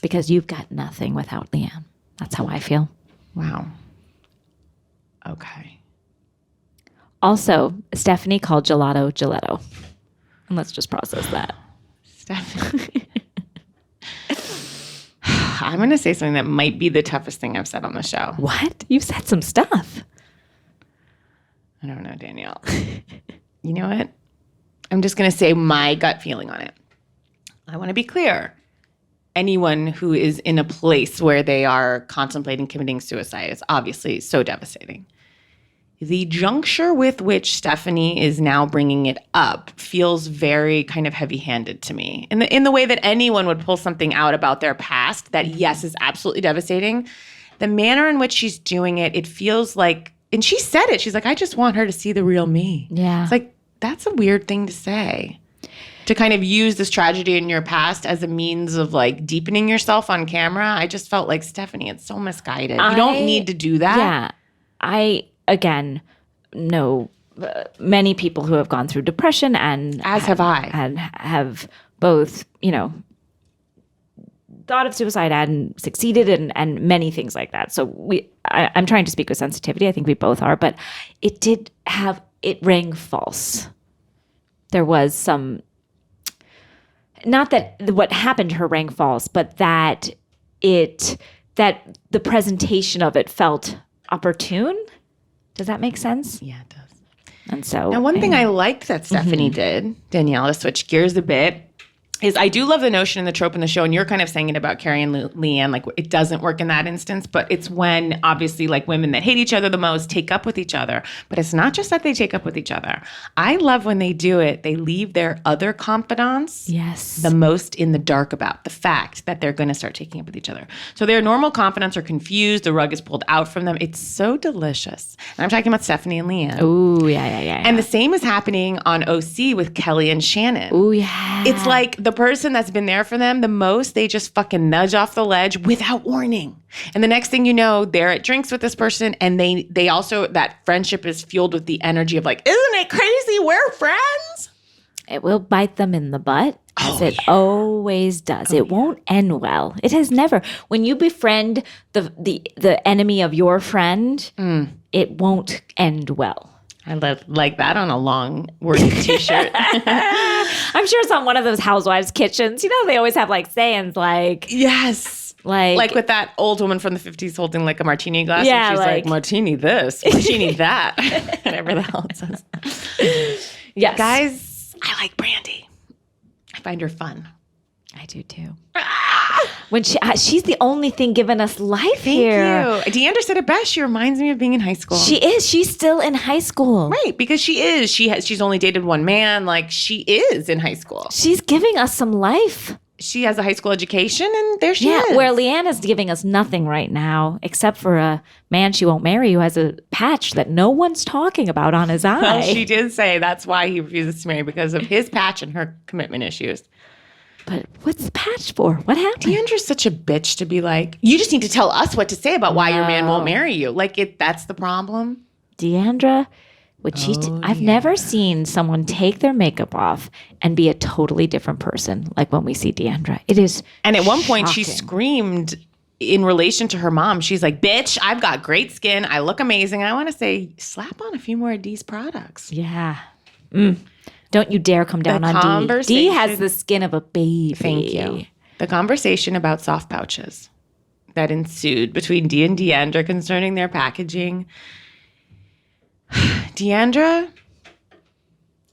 because you've got nothing without Leanne. That's how I feel. Wow. Okay. Also, Stephanie called gelato gelato. And let's just process that. Stephanie. I'm going to say something that might be the toughest thing I've said on the show. What? You've said some stuff. I don't know, Danielle. You know what? I'm just going to say my gut feeling on it. I want to be clear. Anyone who is in a place where they are contemplating committing suicide is obviously so devastating. The juncture with which Stephanie is now bringing it up feels very kind of heavy-handed to me. In the way that anyone would pull something out about their past that, yes, is absolutely devastating. The manner in which she's doing it, it feels like, and she said it, she's like, I just want her to see the real me. Yeah. It's like, that's a weird thing to say. To kind of use this tragedy in your past as a means of like deepening yourself on camera. I just felt like, Stephanie, it's so misguided. You don't need to do that. Yeah. I, again, know many people who have gone through depression and have I. And have both, thought of suicide and succeeded and many things like that. So I'm trying to speak with sensitivity. I think we both are, but it rang false. There was some, not that what happened to her rang false, but that the presentation of it felt opportune. Does that make sense? Yeah, it does. And so now, one thing I liked that Stephanie did, Danielle, to switch gears a bit, is I do love the notion and the trope in the show, and you're kind of saying it about Carrie and Leanne, like it doesn't work in that instance, but it's when obviously like women that hate each other the most take up with each other. But it's not just that they take up with each other. I love when they do it, they leave their other confidants the most in the dark about the fact that they're going to start taking up with each other. So their normal confidants are confused, the rug is pulled out from them. It's so delicious. And I'm talking about Stephanie and Leanne. Ooh, yeah. And the same is happening on OC with Kelly and Shannon. Ooh, yeah. It's like the person that's been there for them the most, they just fucking nudge off the ledge without warning. And the next thing you know, they're at drinks with this person, and they also, that friendship is fueled with the energy of like, isn't it crazy? We're friends. It will bite them in the butt, as it always does. It won't end well. It has never. When you befriend the enemy of your friend, it won't end well. I like that on a long wordy t-shirt. I'm sure it's on one of those housewives' kitchens. They always have like sayings like, yes. Like with that old woman from the 50s holding like a martini glass. Yeah, and she's like martini this, martini that, whatever the hell it says. Yes. Guys, I like Brandy. I find her fun. I do too. When she's the only thing giving us life here. Thank you. Deandra said it best. She reminds me of being in high school. She is. She's still in high school. Right, because she is. She's only dated one man. Like, she is in high school. She's giving us some life. She has a high school education, and there she is. Where Leanne is giving us nothing right now, except for a man she won't marry who has a patch that no one's talking about on his eye. Well, she did say that's why he refuses to marry, because of his patch and her commitment issues. But what's the patch for? What happened? Deandra's such a bitch to be like, you just need to tell us what to say about why your man won't marry you. Like, that's the problem. Deandra which I've never seen someone take their makeup off and be a totally different person like when we see Deandra. It is And at one point she screamed in relation to her mom. She's like, bitch, I've got great skin. I look amazing. I want to say, slap on a few more of Dee's products. Yeah. Don't you dare come down on Dee. Dee has the skin of a baby. Thank you. The conversation about soft pouches that ensued between Dee and Deandra concerning their packaging. Deandra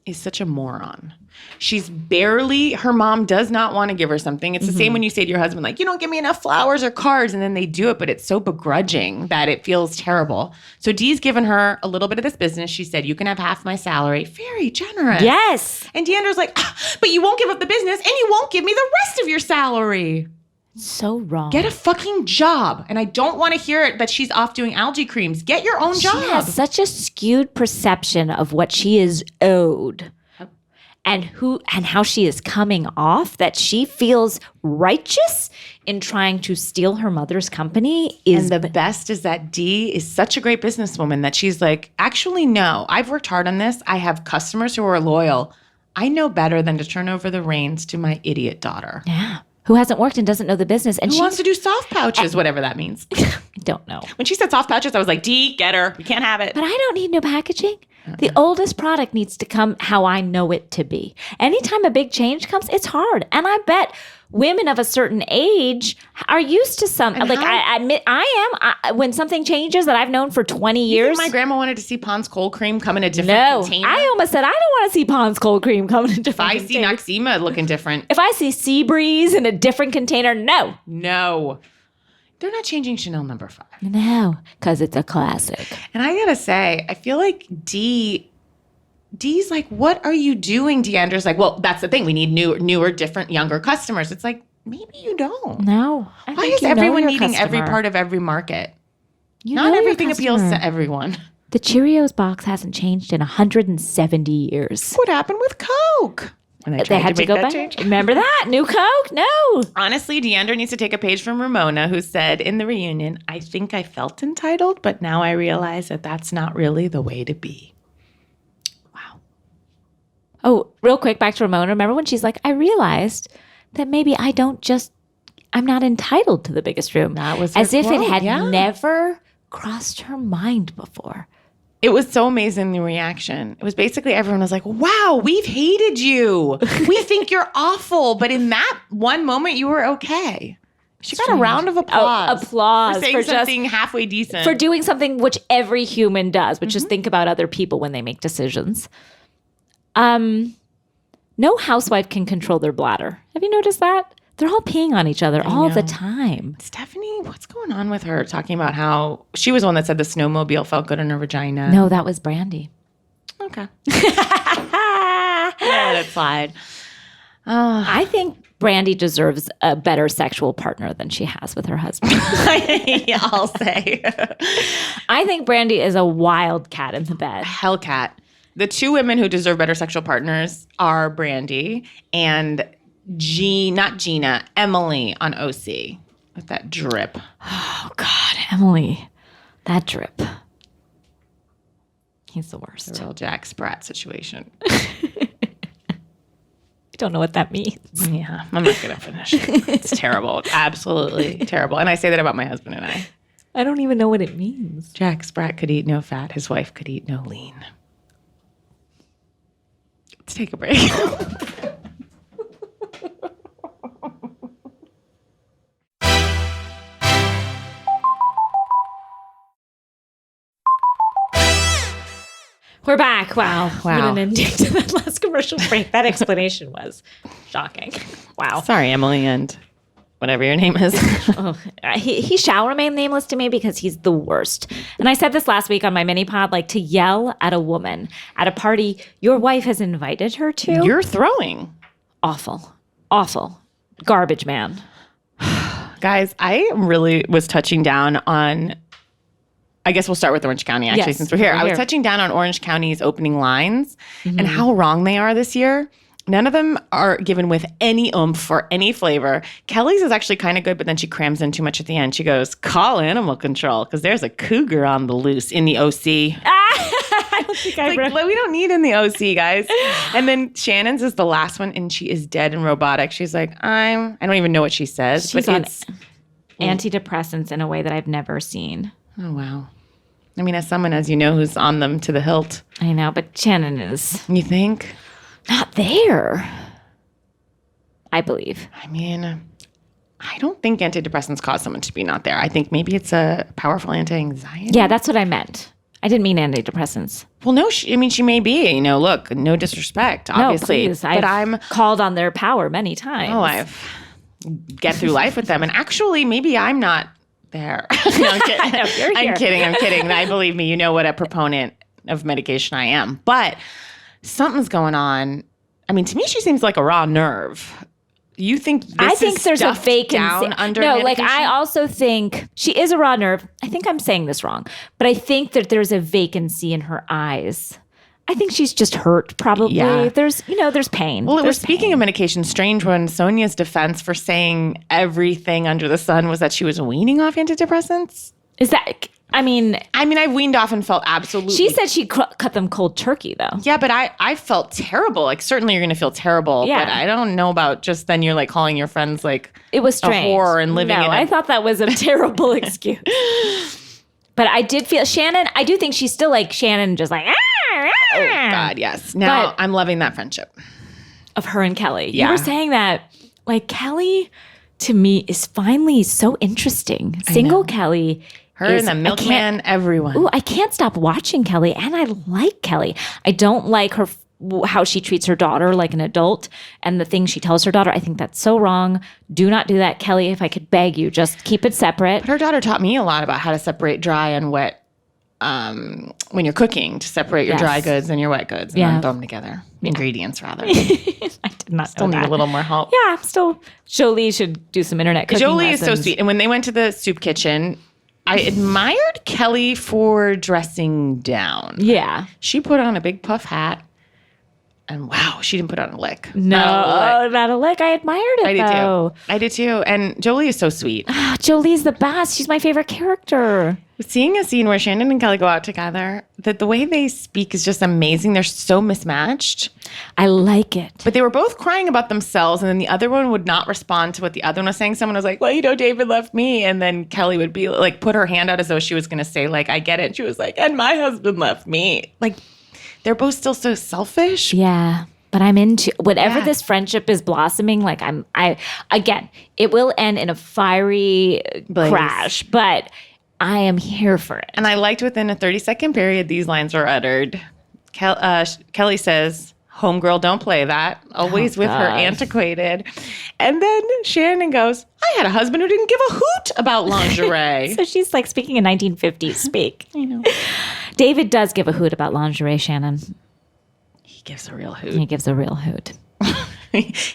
is such a moron. She's her mom does not want to give her something. It's the same when you say to your husband, like, you don't give me enough flowers or cards, and then they do it, but it's so begrudging that it feels terrible. So Dee's given her a little bit of this business. She said, you can have half my salary. Very generous. Yes. And Deandra's like, but you won't give up the business and you won't give me the rest of your salary. So wrong. Get a fucking job. And I don't want to hear it that she's off doing algae creams. Get your own job. She has such a skewed perception of what she is owed and how she is coming off that she feels righteous in trying to steal her mother's company. And the best is that Dee is such a great businesswoman that she's like, actually, no, I've worked hard on this. I have customers who are loyal. I know better than to turn over the reins to my idiot daughter. Yeah. Who hasn't worked and doesn't know the business. And who wants to do soft pouches, whatever that means. I don't know. When she said soft pouches, I was like, Dee, get her. We can't have it. But I don't need no packaging. The oldest product needs to come how I know it to be. Anytime a big change comes, it's hard. And I bet women of a certain age are used to some. And like I admit, when something changes that I've known for 20 years. You think my grandma wanted to see Pond's cold cream come in a different container? I almost said I don't want to see Pond's cold cream come in a different container. If I see Noxema looking different. If I see Seabreeze in a different container, no. No. They're not changing Chanel No. 5. No, because it's a classic. And I gotta say, I feel like Dee's like, what are you doing? Deandra's like, well, that's the thing. We need newer, different, younger customers. It's like, maybe you don't. No. Why is everyone needing every part of every market? Not everything appeals to everyone. The Cheerios box hasn't changed in 170 years. What happened with Coke? When they had to go back. Change. Remember that? New Coke? No. Honestly, Deandra needs to take a page from Ramona, who said in the reunion, I think I felt entitled, but now I realize that that's not really the way to be. Wow. Oh, real quick, back to Ramona. Remember when she's like, I realized that maybe I'm not entitled to the biggest room. That was as if quote. It had never crossed her mind before. It was so amazing, the reaction. It was basically everyone was like, wow, we've hated you. We think you're awful. But in that one moment, you were okay. She got a round of applause. Applause. For saying something halfway decent. For doing something which every human does, which is think about other people when they make decisions. No housewife can control their bladder. Have you noticed that? They're all peeing on each other all the time. Stephanie, what's going on with her? Talking about how she was the one that said the snowmobile felt good in her vagina. No, that was Brandy. Okay. Let it slide. I think Brandy deserves a better sexual partner than she has with her husband. I'll say. I think Brandy is a wild cat in the bed. Hellcat. The two women who deserve better sexual partners are Brandy and Emily on OC with that drip. Oh, God, Emily. That drip. He's the worst. The real Jack Sprat situation. I don't know what that means. Yeah, I'm not going to finish it. It's terrible. It's absolutely terrible. And I say that about my husband and I. I don't even know what it means. Jack Sprat could eat no fat. His wife could eat no lean. Let's take a break. We're back. Wow. What an ending to that last commercial break. That explanation was shocking. Wow. Sorry, Emily, and whatever your name is. He shall remain nameless to me because he's the worst. And I said this last week on my mini pod, like to yell at a woman at a party your wife has invited her to. You're throwing. Awful. Awful. Garbage man. Guys, I really was touching down on... I guess we'll start with Orange County, actually, since we're here. I was touching down on Orange County's opening lines and how wrong they are this year. None of them are given with any oomph or any flavor. Kelly's is actually kind of good, but then she crams in too much at the end. She goes, call animal control, because there's a cougar on the loose in the OC. don't think I Like, we don't need in the OC, guys. And then Shannon's is the last one, and she is dead and robotic. She's like, I don't even know what she says. She's but on it's antidepressants in a way that I've never seen. Oh, wow. I mean, as someone, as you know, who's on them to the hilt. I know, but Shannon is You think? not there, I believe. I mean, I don't think antidepressants cause someone to be not there. I think maybe it's a powerful anti-anxiety. Yeah, that's what I meant. I didn't mean antidepressants. Well, no, she may be. You know, look, no disrespect, obviously. No, please. I'm called on their power many times. Oh, I've get through life with them. And actually, maybe I'm not there. No, I'm kidding. I know, you're here. I'm kidding. I believe me. You know what a proponent of medication I am. But something's going on. I mean, to me, she seems like a raw nerve. You think I think there's a vacancy down under no, medication? like I also think she is a raw nerve. I think I'm saying this wrong, but I think that there's a vacancy in her eyes. I think she's just hurt, probably. Yeah. There's pain. Well, there's speaking pain. of medication, strange when Sonia's defense for saying everything under the sun was that she was weaning off antidepressants. Is that? I mean, I've weaned off and felt absolutely. She said she cut them cold turkey, though. Yeah, but I felt terrible. Like, certainly you're going to feel terrible. Yeah. But I don't know about just then you're like calling your friends like It was strange. a whore and living in I thought that was a terrible excuse. But I did feel Shannon. I do think she's still like Shannon, just like Oh God, yes. Now But- I'm loving that friendship. of her and Kelly. Yeah. You were saying that like Kelly to me is finally so interesting. Single Kelly. Her and the milkman, everyone. Ooh, I can't stop watching Kelly, and I like Kelly. I don't like her how she treats her daughter like an adult, and the things she tells her daughter. I think that's so wrong. Do not do that, Kelly. If I could beg you, just keep it separate. But her daughter taught me a lot about how to separate dry and wet when you're cooking, to separate your dry goods and your wet goods, and then throw them together. Ingredients, rather. I did not Still know need that. a little more help. Yeah, still. Jolie should do some internet cooking Jolie lessons. is so sweet. And when they went to the soup kitchen, I admired Kelly for dressing down. Yeah. She put on a big puff hat. And wow, she didn't put on a lick. No, not a lick. I admired it, I did though. too. I did too. And Jolie is so sweet. Jolie's the best. She's my favorite character. Seeing a scene where Shannon and Kelly go out together, that the way they speak is just amazing. They're so mismatched. I like it. But they were both crying about themselves, and then the other one would not respond to what the other one was saying. Someone was like, well, you know, David left me. And then Kelly would be like, put her hand out as though she was going to say, like, I get it. She was like, and my husband left me. Like, they're both still so selfish. Yeah. But I'm into whatever this friendship is blossoming. Like again, it will end in a fiery crash, but I am here for it. And I liked within a 30-second period, these lines were uttered. Kelly says, homegirl, don't play that. Always with her antiquated. And then Shannon goes, I had a husband who didn't give a hoot about lingerie. So she's like speaking in 1950s speak. I know. David does give a hoot about lingerie, Shannon. He gives a real hoot. He gives a real hoot.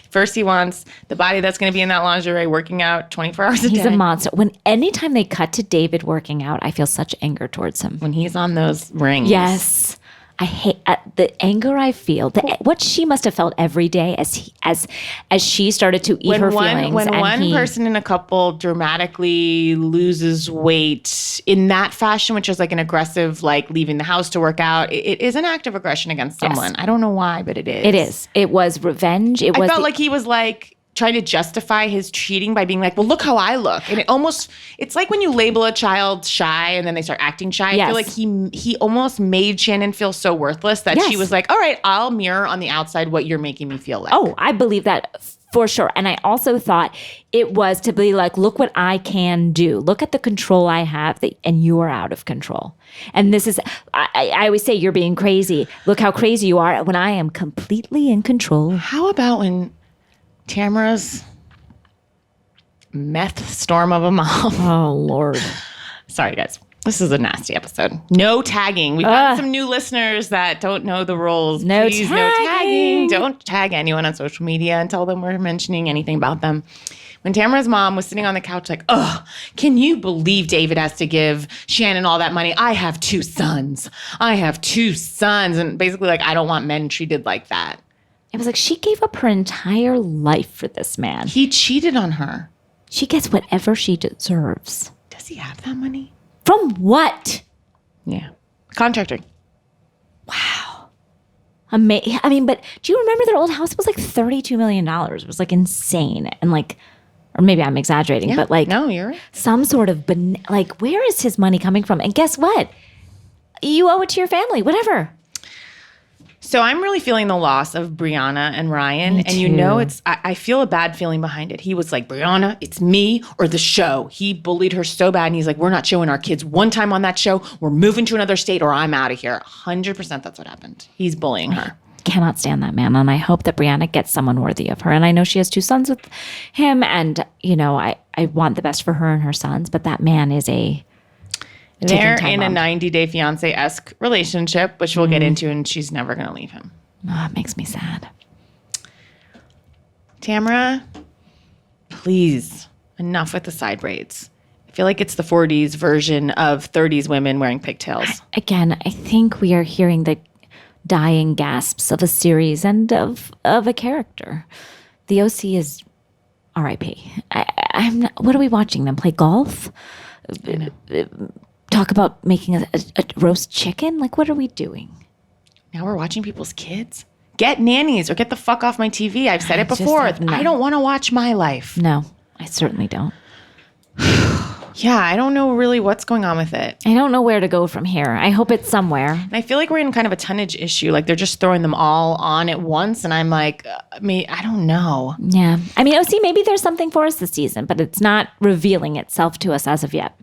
First, he wants the body that's going to be in that lingerie working out 24 hours a day. He's a monster. Anytime they cut to David working out, I feel such anger towards him. When he's on those rings. Yes. I hate the anger I feel. What she must have felt every day as she started to eat her feelings. When one person in a couple dramatically loses weight in that fashion, which is like an aggressive, like leaving the house to work out, it is an act of aggression against someone. I don't know why, but it is. It is. It was revenge. I felt like he was like trying to justify his cheating by being like, well, look how I look. And it's like when you label a child shy and then they start acting shy. Yes. I feel like he almost made Shannon feel so worthless that she was like, all right, I'll mirror on the outside what you're making me feel like. Oh, I believe that for sure. And I also thought it was to be like, look what I can do. Look at the control I have and you are out of control. And this is, I always say you're being crazy. Look how crazy you are when I am completely in control. How about when Tamara's meth storm of a mom? Oh, Lord. Sorry, guys. This is a nasty episode. No tagging. We've got some new listeners that don't know the rules. Please, no tagging. Don't tag anyone on social media and tell them we're mentioning anything about them. When Tamara's mom was sitting on the couch like, oh, can you believe David has to give Shannon all that money? I have 2 sons. And basically like, I don't want men treated like that. It was like she gave up her entire life for this man. He cheated on her. She gets whatever she deserves. Does he have that money? From what? Yeah. Contracting. I mean, but do you remember their old house? It was like $32 million. It was like insane. And like, or maybe I'm exaggerating, but like, no, you're right. Some sort of, like, where is his money coming from? And guess what? You owe it to your family, whatever. So I'm really feeling the loss of Brianna and Ryan. Me too. And you know, I feel a bad feeling behind it. He was like, Brianna, it's me or the show. He bullied her so bad. And he's like, we're not showing our kids one time on that show. We're moving to another state or I'm out of here. 100% that's what happened. He's bullying her. Cannot stand that man. And I hope that Brianna gets someone worthy of her. And I know she has 2 sons with him. And, you know, I want the best for her and her sons. But that man is they're in a 90-day fiance-esque relationship, which we'll get into, and she's never going to leave him. Oh, it makes me sad. Tamara, please, enough with the side braids. I feel like it's the 40s version of 30s women wearing pigtails. Again, I think we are hearing the dying gasps of a series and of a character. The OC is R.I.P. I'm not, what are we watching them play golf? Talk about making a roast chicken? Like, what are we doing? Now we're watching people's kids? Get nannies or get the fuck off my TV. I've said it before. I don't want to watch my life. No, I certainly don't. Yeah, I don't know really what's going on with it. I don't know where to go from here. I hope it's somewhere. And I feel like we're in kind of a tonnage issue. Like they're just throwing them all on at once. And I'm like, I don't know. Yeah. I mean, OC, maybe there's something for us this season, but it's not revealing itself to us as of yet.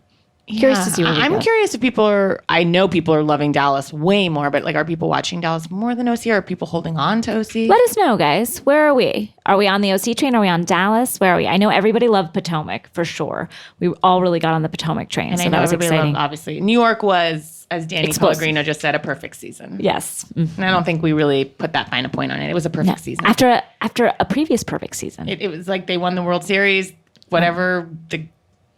Curious to see where we go. I'm curious if I know people are loving Dallas way more, but like, are people watching Dallas more than OC? Or are people holding on to OC? Let us know, guys. Where are we? Are we on the OC train? Are we on Dallas? Where are we? I know everybody loved Potomac for sure. We all really got on the Potomac train. And so I know that was exciting. Loved, obviously. New York was, as Danny Pellegrino just said, a perfect season. Yes. Mm-hmm. And I don't think we really put that fine a point on it. It was a perfect season. After a previous perfect season. It was like they won the World Series, whatever, the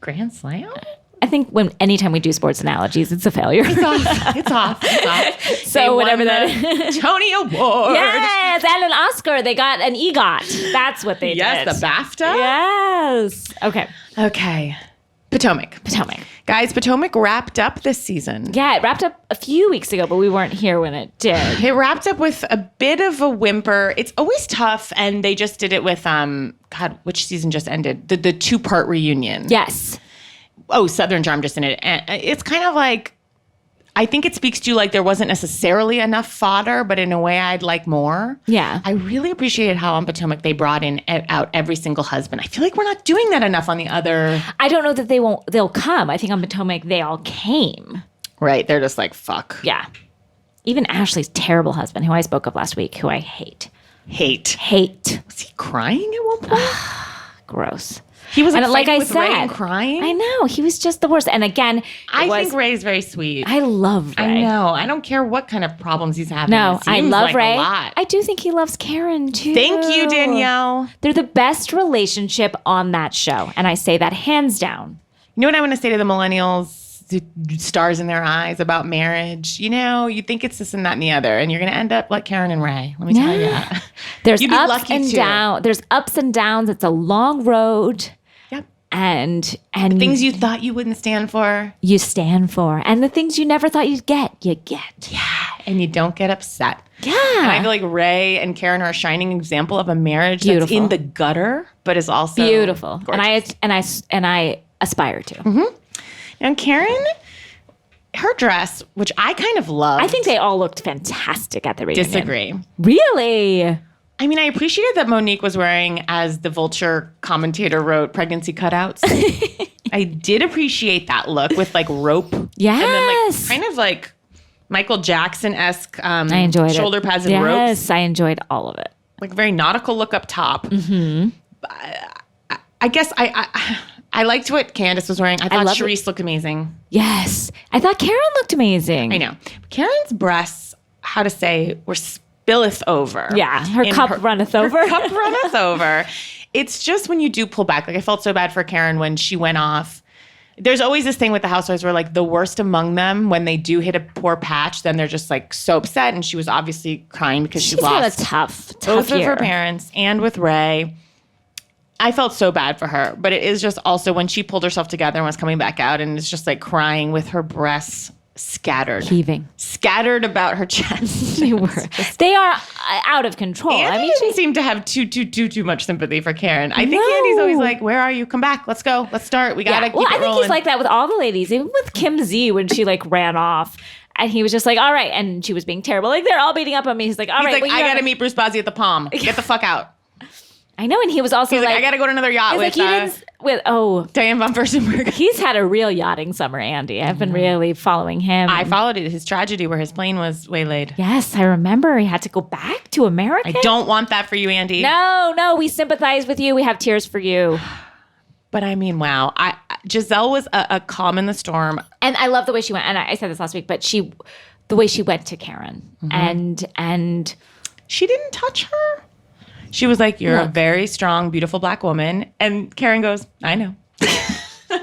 Grand Slam? I think anytime we do sports analogies, it's a failure. It's off. So whatever that is. Tony Award. Yes, and an Oscar. They got an EGOT. That's what they did. Yes, the BAFTA. Yes. Okay. Potomac. Guys, Potomac wrapped up this season. Yeah, it wrapped up a few weeks ago, but we weren't here when it did. It wrapped up with a bit of a whimper. It's always tough, and they just did it with, which season just ended? The 2-part reunion. Yes. Oh, Southern Charm just in it. And it's kind of like, I think it speaks to like there wasn't necessarily enough fodder, but in a way I'd like more. Yeah. I really appreciated how on Potomac they brought out every single husband. I feel like we're not doing that enough on the other. I don't know that they'll come. I think on Potomac they all came. Right. They're just like, fuck. Yeah. Even Ashley's terrible husband, who I spoke of last week, who I hate. Hate. Was he crying at one point? Gross. He was like I with said, Ray and crying. I know. He was just the worst. And again, I think Ray's very sweet. I love Ray. I know. I don't care what kind of problems he's having. No, I love like Ray. A lot. I do think he loves Karen too. Thank you, Danielle. They're the best relationship on that show. And I say that hands down. You know what I want to say to the millennials, the stars in their eyes about marriage? You know, you think it's this and that and the other, and you're going to end up like Karen and Ray. Let me tell you that. There's ups and downs. There's ups and downs. It's a long road. And the things you thought you wouldn't stand for, you stand for. And the things you never thought you'd get, you get. Yeah. And you don't get upset. Yeah. And I feel like Ray and Karen are a shining example of a marriage that's in the gutter, but is also beautiful. Gorgeous. And I aspire to. Mm-hmm. Now Karen, her dress, which I kind of loved. I think they all looked fantastic at the reunion. Disagree. Really? I mean, I appreciated that Monique was wearing, as the Vulture commentator wrote, pregnancy cutouts. I did appreciate that look with like rope. Yes. And then like kind of like Michael Jackson-esque I enjoyed shoulder pads and ropes. Yes, I enjoyed all of it. Like very nautical look up top. Mm-hmm. I guess I liked what Candace was wearing. I thought Charisse looked amazing. Yes. I thought Karen looked amazing. I know. Karen's breasts, how to say, were spilleth over. Yeah, her cup runneth over. Her cup runneth over. It's just when you do pull back. Like I felt so bad for Karen when she went off. There's always this thing with the housewives where like the worst among them, when they do hit a poor patch, then they're just like so upset. And she was obviously crying because she lost had a tough both year. of her parents and with Ray. I felt so bad for her, but it is just also when she pulled herself together and was coming back out and is just like crying with her breasts scattered. Heaving. Scattered about her chest. They were. They are out of control. Andy didn't seem to have too much sympathy for Karen. I think Andy's always like, where are you? Come back. Let's go. Let's start. We got to keep it rolling. I think he's like that with all the ladies, even with Kim Z when she like ran off. And he was just like, all right. And she was being terrible. Like, they're all beating up on me. He's like, all right. He's like, I got to meet Bruce Bozzi at the Palm. Get the fuck out. I know. And he was also He's like, I got to go to another yacht with Diane von Furstenberg. He's had a real yachting summer, Andy. I've been really following him. I followed his tragedy where his plane was waylaid. Yes, I remember. He had to go back to America. I don't want that for you, Andy. No. We sympathize with you. We have tears for you. But I mean, wow. Giselle was a calm in the storm. And I love the way she went. And I said this last week, but the way she went to Karen. And she didn't touch her. She was like, you're a very strong, beautiful black woman. And Karen goes, I know. She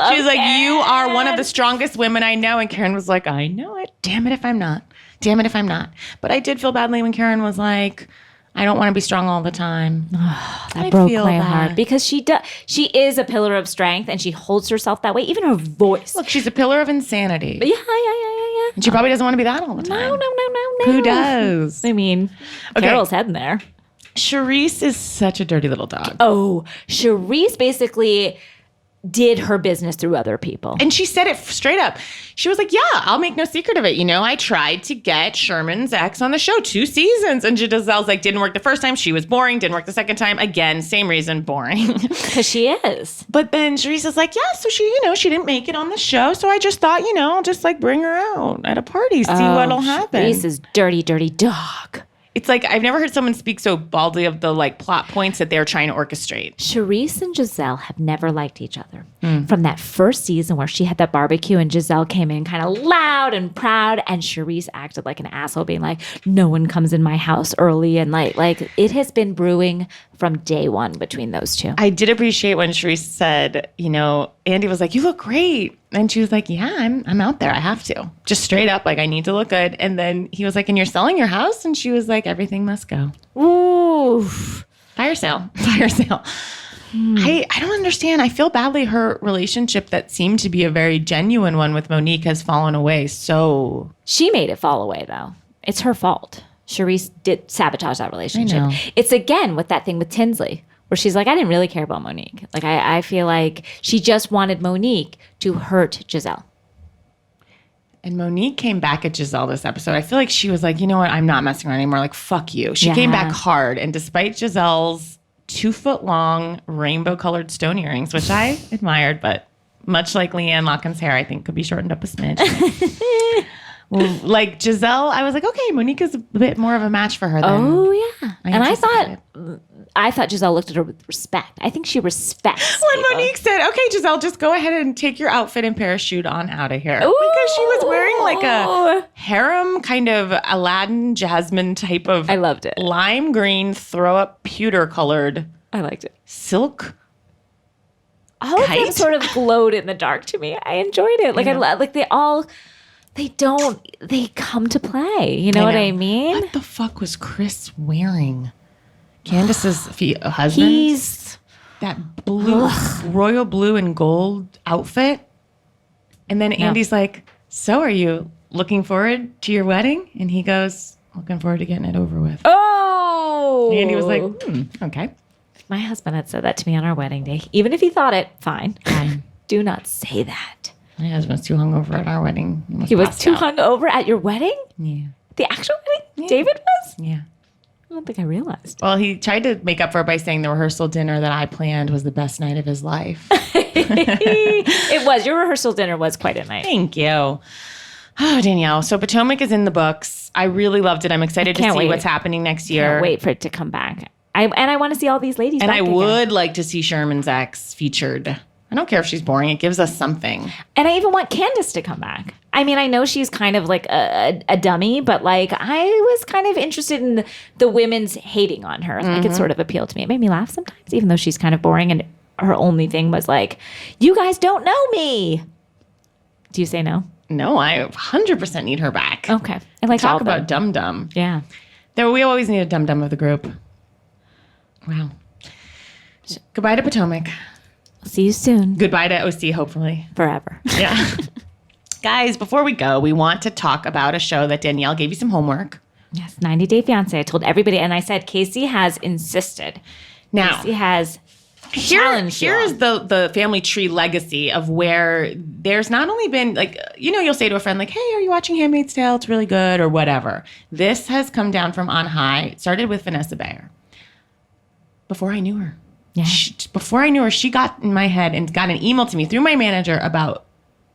was like, you are one of the strongest women I know. And Karen was like, I know it. Damn it if I'm not. Damn it if I'm not. But I did feel badly when Karen was like, I don't want to be strong all the time. Oh, that broke my heart because she is a pillar of strength and she holds herself that way. Even her voice. Look, she's a pillar of insanity. Yeah. And she probably doesn't want to be that all the time. No. Who does? I mean, Carol's heading there. Charisse is such a dirty little dog. Oh, Charisse basically did her business through other people. And she said it straight up. She was like, yeah, I'll make no secret of it. You know, I tried to get Sherman's ex on the show 2 seasons. And Giselle's like, didn't work the first time. She was boring. Didn't work the second time. Again, same reason, boring. Because she is. But then Charisse is like, yeah, so she didn't make it on the show. So I just thought, I'll just like bring her out at a party, see what'll happen. Charisse is dirty, dirty dog. It's like, I've never heard someone speak so baldly of the like plot points that they're trying to orchestrate. Charisse and Giselle have never liked each other. From that first season where she had that barbecue and Giselle came in kind of loud and proud and Charisse acted like an asshole being like, no one comes in my house early. And like it has been brewing from day one between those two. I did appreciate when Charisse said, Andy was like, you look great. And she was like, yeah, I'm out there. I have to. Just straight up, like, I need to look good. And then he was like, and you're selling your house? And she was like, everything must go. Ooh. Fire sale. I don't understand. I feel badly her relationship that seemed to be a very genuine one with Monique has fallen away. So she made it fall away, though. It's her fault. Charisse did sabotage that relationship. It's again with that thing with Tinsley. Where she's like, I didn't really care about Monique. Like, I feel like she just wanted Monique to hurt Giselle. And Monique came back at Giselle this episode. I feel like she was like, you know what? I'm not messing around anymore. Like, fuck you. She came back hard. And despite Giselle's 2-foot-long rainbow-colored stone earrings, which I admired, but much like Leanne Locken's hair, I think could be shortened up a smidge. Like Giselle, I was like, okay, Monique is a bit more of a match for her. Oh yeah, and I thought Giselle looked at her with respect. I think she respects. When Monique said, okay, Giselle, just go ahead and take your outfit and parachute on out of here. Ooh. Because she was wearing like a harem kind of Aladdin Jasmine type of I loved it. Lime green, throw up pewter colored. I liked it. Silk. All of them sort of glowed in the dark to me. I enjoyed it. Like they come to play. You know what I mean? What the fuck was Chris wearing? Candace's husband? He's that blue, royal blue and gold outfit. And then Andy's like, so are you looking forward to your wedding? And he goes, looking forward to getting it over with. Oh! And Andy was like, okay. If my husband had said that to me on our wedding day, even if he thought it, fine. Do not say that. My husband was too hungover at our wedding. He was too hungover at your wedding? Yeah. The actual wedding? Yeah. David was? Yeah. I don't think I realized. Well, he tried to make up for it by saying the rehearsal dinner that I planned was the best night of his life. It was. Your rehearsal dinner was quite a night. Thank you. Oh, Danielle. So Potomac is in the books. I really loved it. I'm excited to see what's happening next year. Can't wait for it to come back. I want to see all these ladies. And I would like to see Sherman's ex featured. I don't care if she's boring. It gives us something. And I even want Candace to come back. I mean, I know she's kind of like a dummy, but like I was kind of interested in the women's hating on her. Like it sort of appealed to me. It made me laugh sometimes, even though she's kind of boring. And her only thing was like, you guys don't know me. Do you say no? No, I 100% need her back. Okay. I like talk about Dum Dum. Yeah. We always need a Dum Dum of the group. Wow. Goodbye to Potomac. See you soon. Goodbye to OC, hopefully. Forever. Yeah. Guys, before we go, we want to talk about a show that Danielle gave you some homework. Yes, 90 Day Fiancé. I told everybody, and I said Casey has insisted. Now, Casey has challenged. Here is the family tree legacy of where there's not only been, like, you'll say to a friend, like, hey, are you watching Handmaid's Tale? It's really good, or whatever. This has come down from on high. It started with Vanessa Bayer. Before I knew her. Yeah. She got in my head and got an email to me through my manager about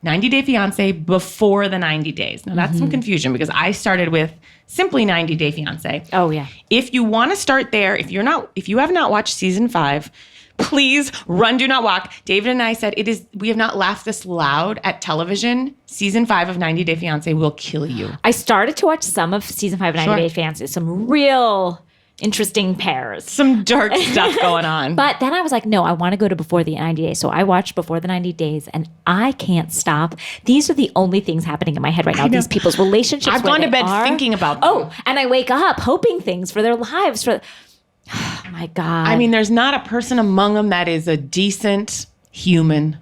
90 Day Fiancé before the 90 days. Now, that's some confusion because I started with simply 90 Day Fiancé. Oh, yeah. If you want to start there, if you have not watched season 5, please run, do not walk. David and I said we have not laughed this loud at television. Season 5 of 90 Day Fiancé will kill you. I started to watch some of season 5 of 90 Day Fiancé. Some real interesting pairs. Some dark stuff going on. But then I was like, no, I want to go to before the 90 days. So I watched before the 90 days and I can't stop. These are the only things happening in my head right now. These people's relationships. I've gone to bed thinking about them. Oh, and I wake up hoping things for their lives. Oh my God. I mean, there's not a person among them that is a decent human.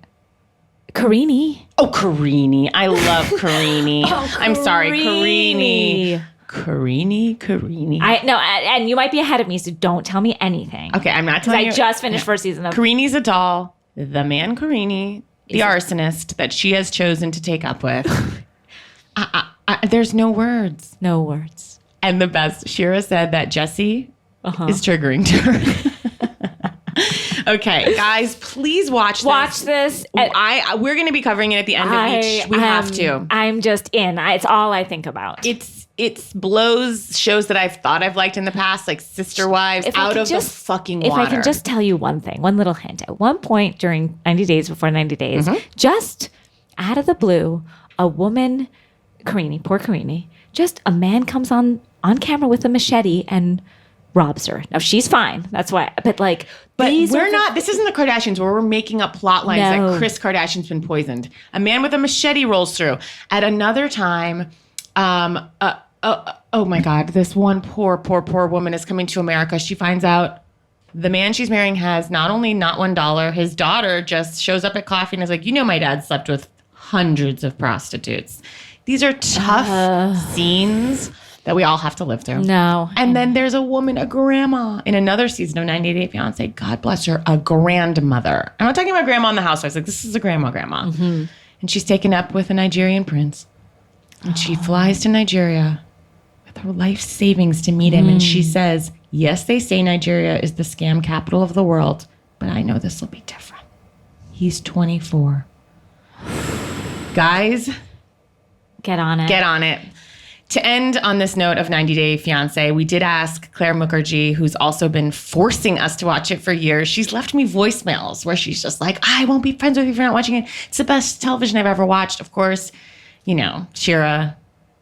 Carini. Oh, Carini. I love Carini. I'm sorry, Carini. Carini. And you might be ahead of me, so don't tell me anything. Okay, I'm not telling you. I just finished first season of Carini's a doll. The man Carini, the arsonist that she has chosen to take up with. There's no words. No words. And the best, Shira said that Jesse is triggering to her. Okay, guys, please watch this. We're going to be covering it at the end of each. We have to. I'm just in. It's all I think about. It's blows shows that I've thought I've liked in the past, like Sister Wives, out of the fucking water. If I can just tell you one thing, one little hint. At one point during 90 Days Before 90 Days, just out of the blue, a woman, poor Carini, just a man comes on camera with a machete and robs her. Now she's fine. That's why. But we're not. This isn't the Kardashians where we're making up plot lines that Kris Kardashian's been poisoned. A man with a machete rolls through. At another time, oh my God, this one poor woman is coming to America. She finds out the man she's marrying has not only not $1, his daughter just shows up at coffee and is like, my dad slept with hundreds of prostitutes. These are tough scenes that we all have to live through. No. And then there's a woman, a grandma, in another season of 90 Day Fiancé. God bless her, a grandmother. I'm not talking about grandma in the house. I was like, this is a grandma. And she's taken up with a Nigerian prince. And she flies to Nigeria with her life savings to meet him. And she says, yes, they say Nigeria is the scam capital of the world, but I know this will be different. He's 24. Guys, get on it. To end on this note of 90 Day Fiancé, we did ask Clare Mukherjee, who's also been forcing us to watch it for years. She's left me voicemails where she's just like, I won't be friends with you if you're not watching it. It's the best television I've ever watched. Of course, Shira,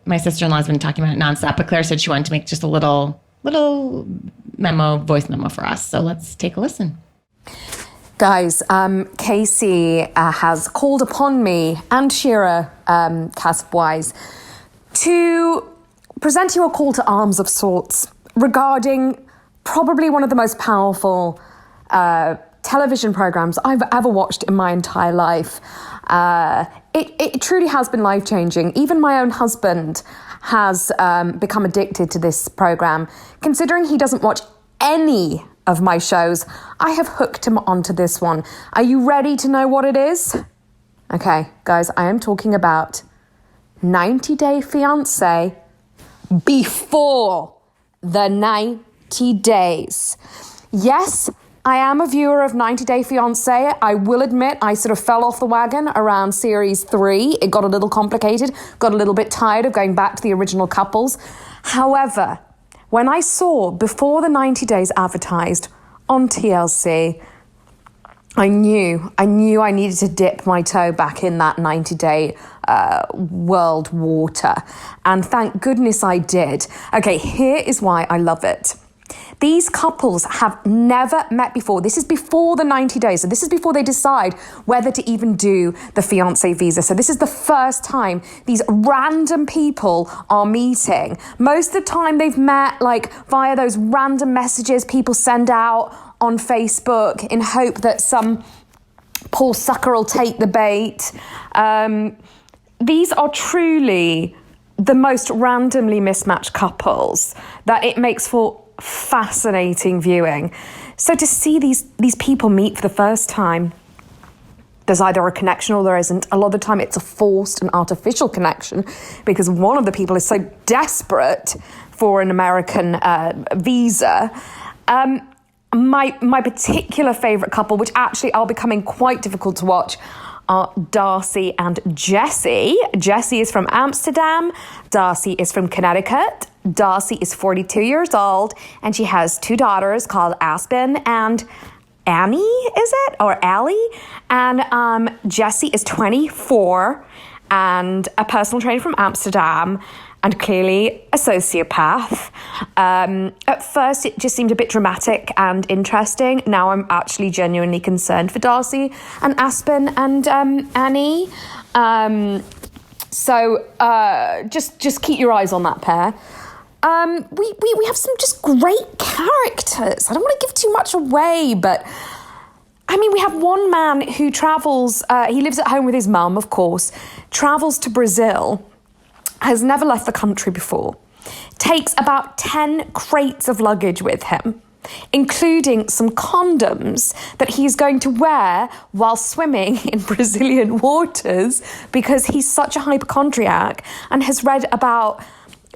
my sister-in-law, has been talking about it nonstop, but Claire said she wanted to make just a little voice memo for us. So let's take a listen. Guys, Casey has called upon me and Shira, Casp-wise, to present you a call to arms of sorts regarding probably one of the most powerful television programs I've ever watched in my entire life. It truly has been life-changing. Even my own husband has become addicted to this program. Considering he doesn't watch any of my shows, I have hooked him onto this one. Are you ready to know what it is? Okay, guys, I am talking about 90 Day Fiancé before the 90 days. Yes, I am a viewer of 90 Day Fiancé. I will admit I sort of fell off the wagon around series 3. It got a little complicated, got a little bit tired of going back to the original couples. However, when I saw Before the 90 Days advertised on TLC, I knew I needed to dip my toe back in that 90-day world water. And thank goodness I did. Okay, here is why I love it. These couples have never met before. This is before the 90 days. So this is before they decide whether to even do the fiancé visa. So this is the first time these random people are meeting. Most of the time they've met via those random messages people send out on Facebook in hope that some poor sucker will take the bait. these are truly the most randomly mismatched couples that it makes for fascinating viewing. So to see these people meet for the first time, there's either a connection or there isn't. A lot of the time it's a forced and artificial connection because one of the people is so desperate for an American visa. My particular favourite couple, which actually are becoming quite difficult to watch, are Darcy and Jessie. Jessie is from Amsterdam. Darcy is from Connecticut. Darcy is 42 years old, and she has 2 daughters called Aspen and Annie, is it? Or Allie? And Jessie is 24 and a personal trainer from Amsterdam and clearly a sociopath. At first, it just seemed a bit dramatic and interesting. Now I'm actually genuinely concerned for Darcy and Aspen and Annie. So just keep your eyes on that pair. We have some just great characters. I don't want to give too much away, but I mean, we have one man who travels, he lives at home with his mum, of course, travels to Brazil, has never left the country before, takes about 10 crates of luggage with him, including some condoms that he's going to wear while swimming in Brazilian waters because he's such a hypochondriac and has read about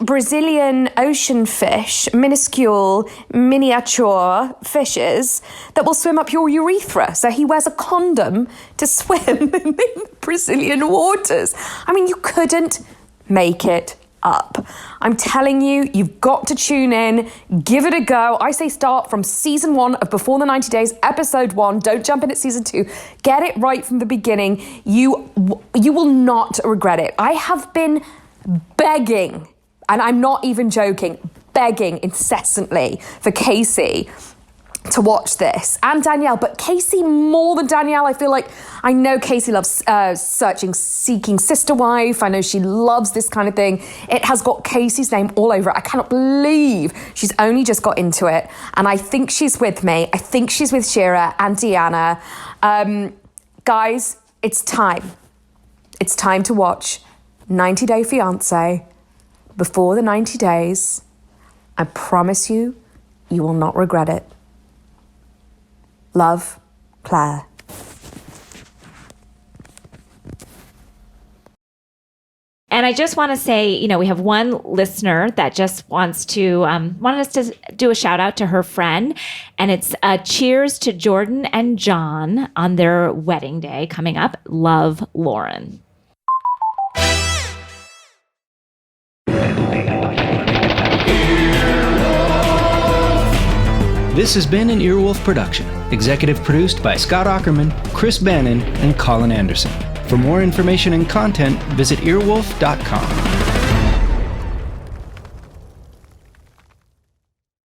Brazilian ocean fish, minuscule, miniature fishes that will swim up your urethra. So he wears a condom to swim in the Brazilian waters. I mean, you couldn't make it up. I'm telling you, you've got to tune in, give it a go. I say start from season 1 of Before the 90 Days, episode 1. Don't jump in at season 2. Get it right from the beginning. You will not regret it. I have been begging, and I'm not even joking, begging incessantly for Casey to watch this, and Danielle, but Casey more than Danielle. I feel like I know Casey loves Seeking Sister Wife. I know she loves this kind of thing. It has got Casey's name all over it. I cannot believe she's only just got into it, and I think she's with me. I think she's with Shira and Deanna. Guys, it's time. It's time to watch 90 Day Fiancé. Before the 90 days, I promise you, you will not regret it. Love, Claire. And I just want to say, we have one listener that just wants to wanted us to do a shout out to her friend, and it's cheers to Jordan and John on their wedding day coming up. Love, Lauren. This has been an Earwolf production, executive produced by Scott Aukerman, Chris Bannon, and Colin Anderson. For more information and content, visit earwolf.com.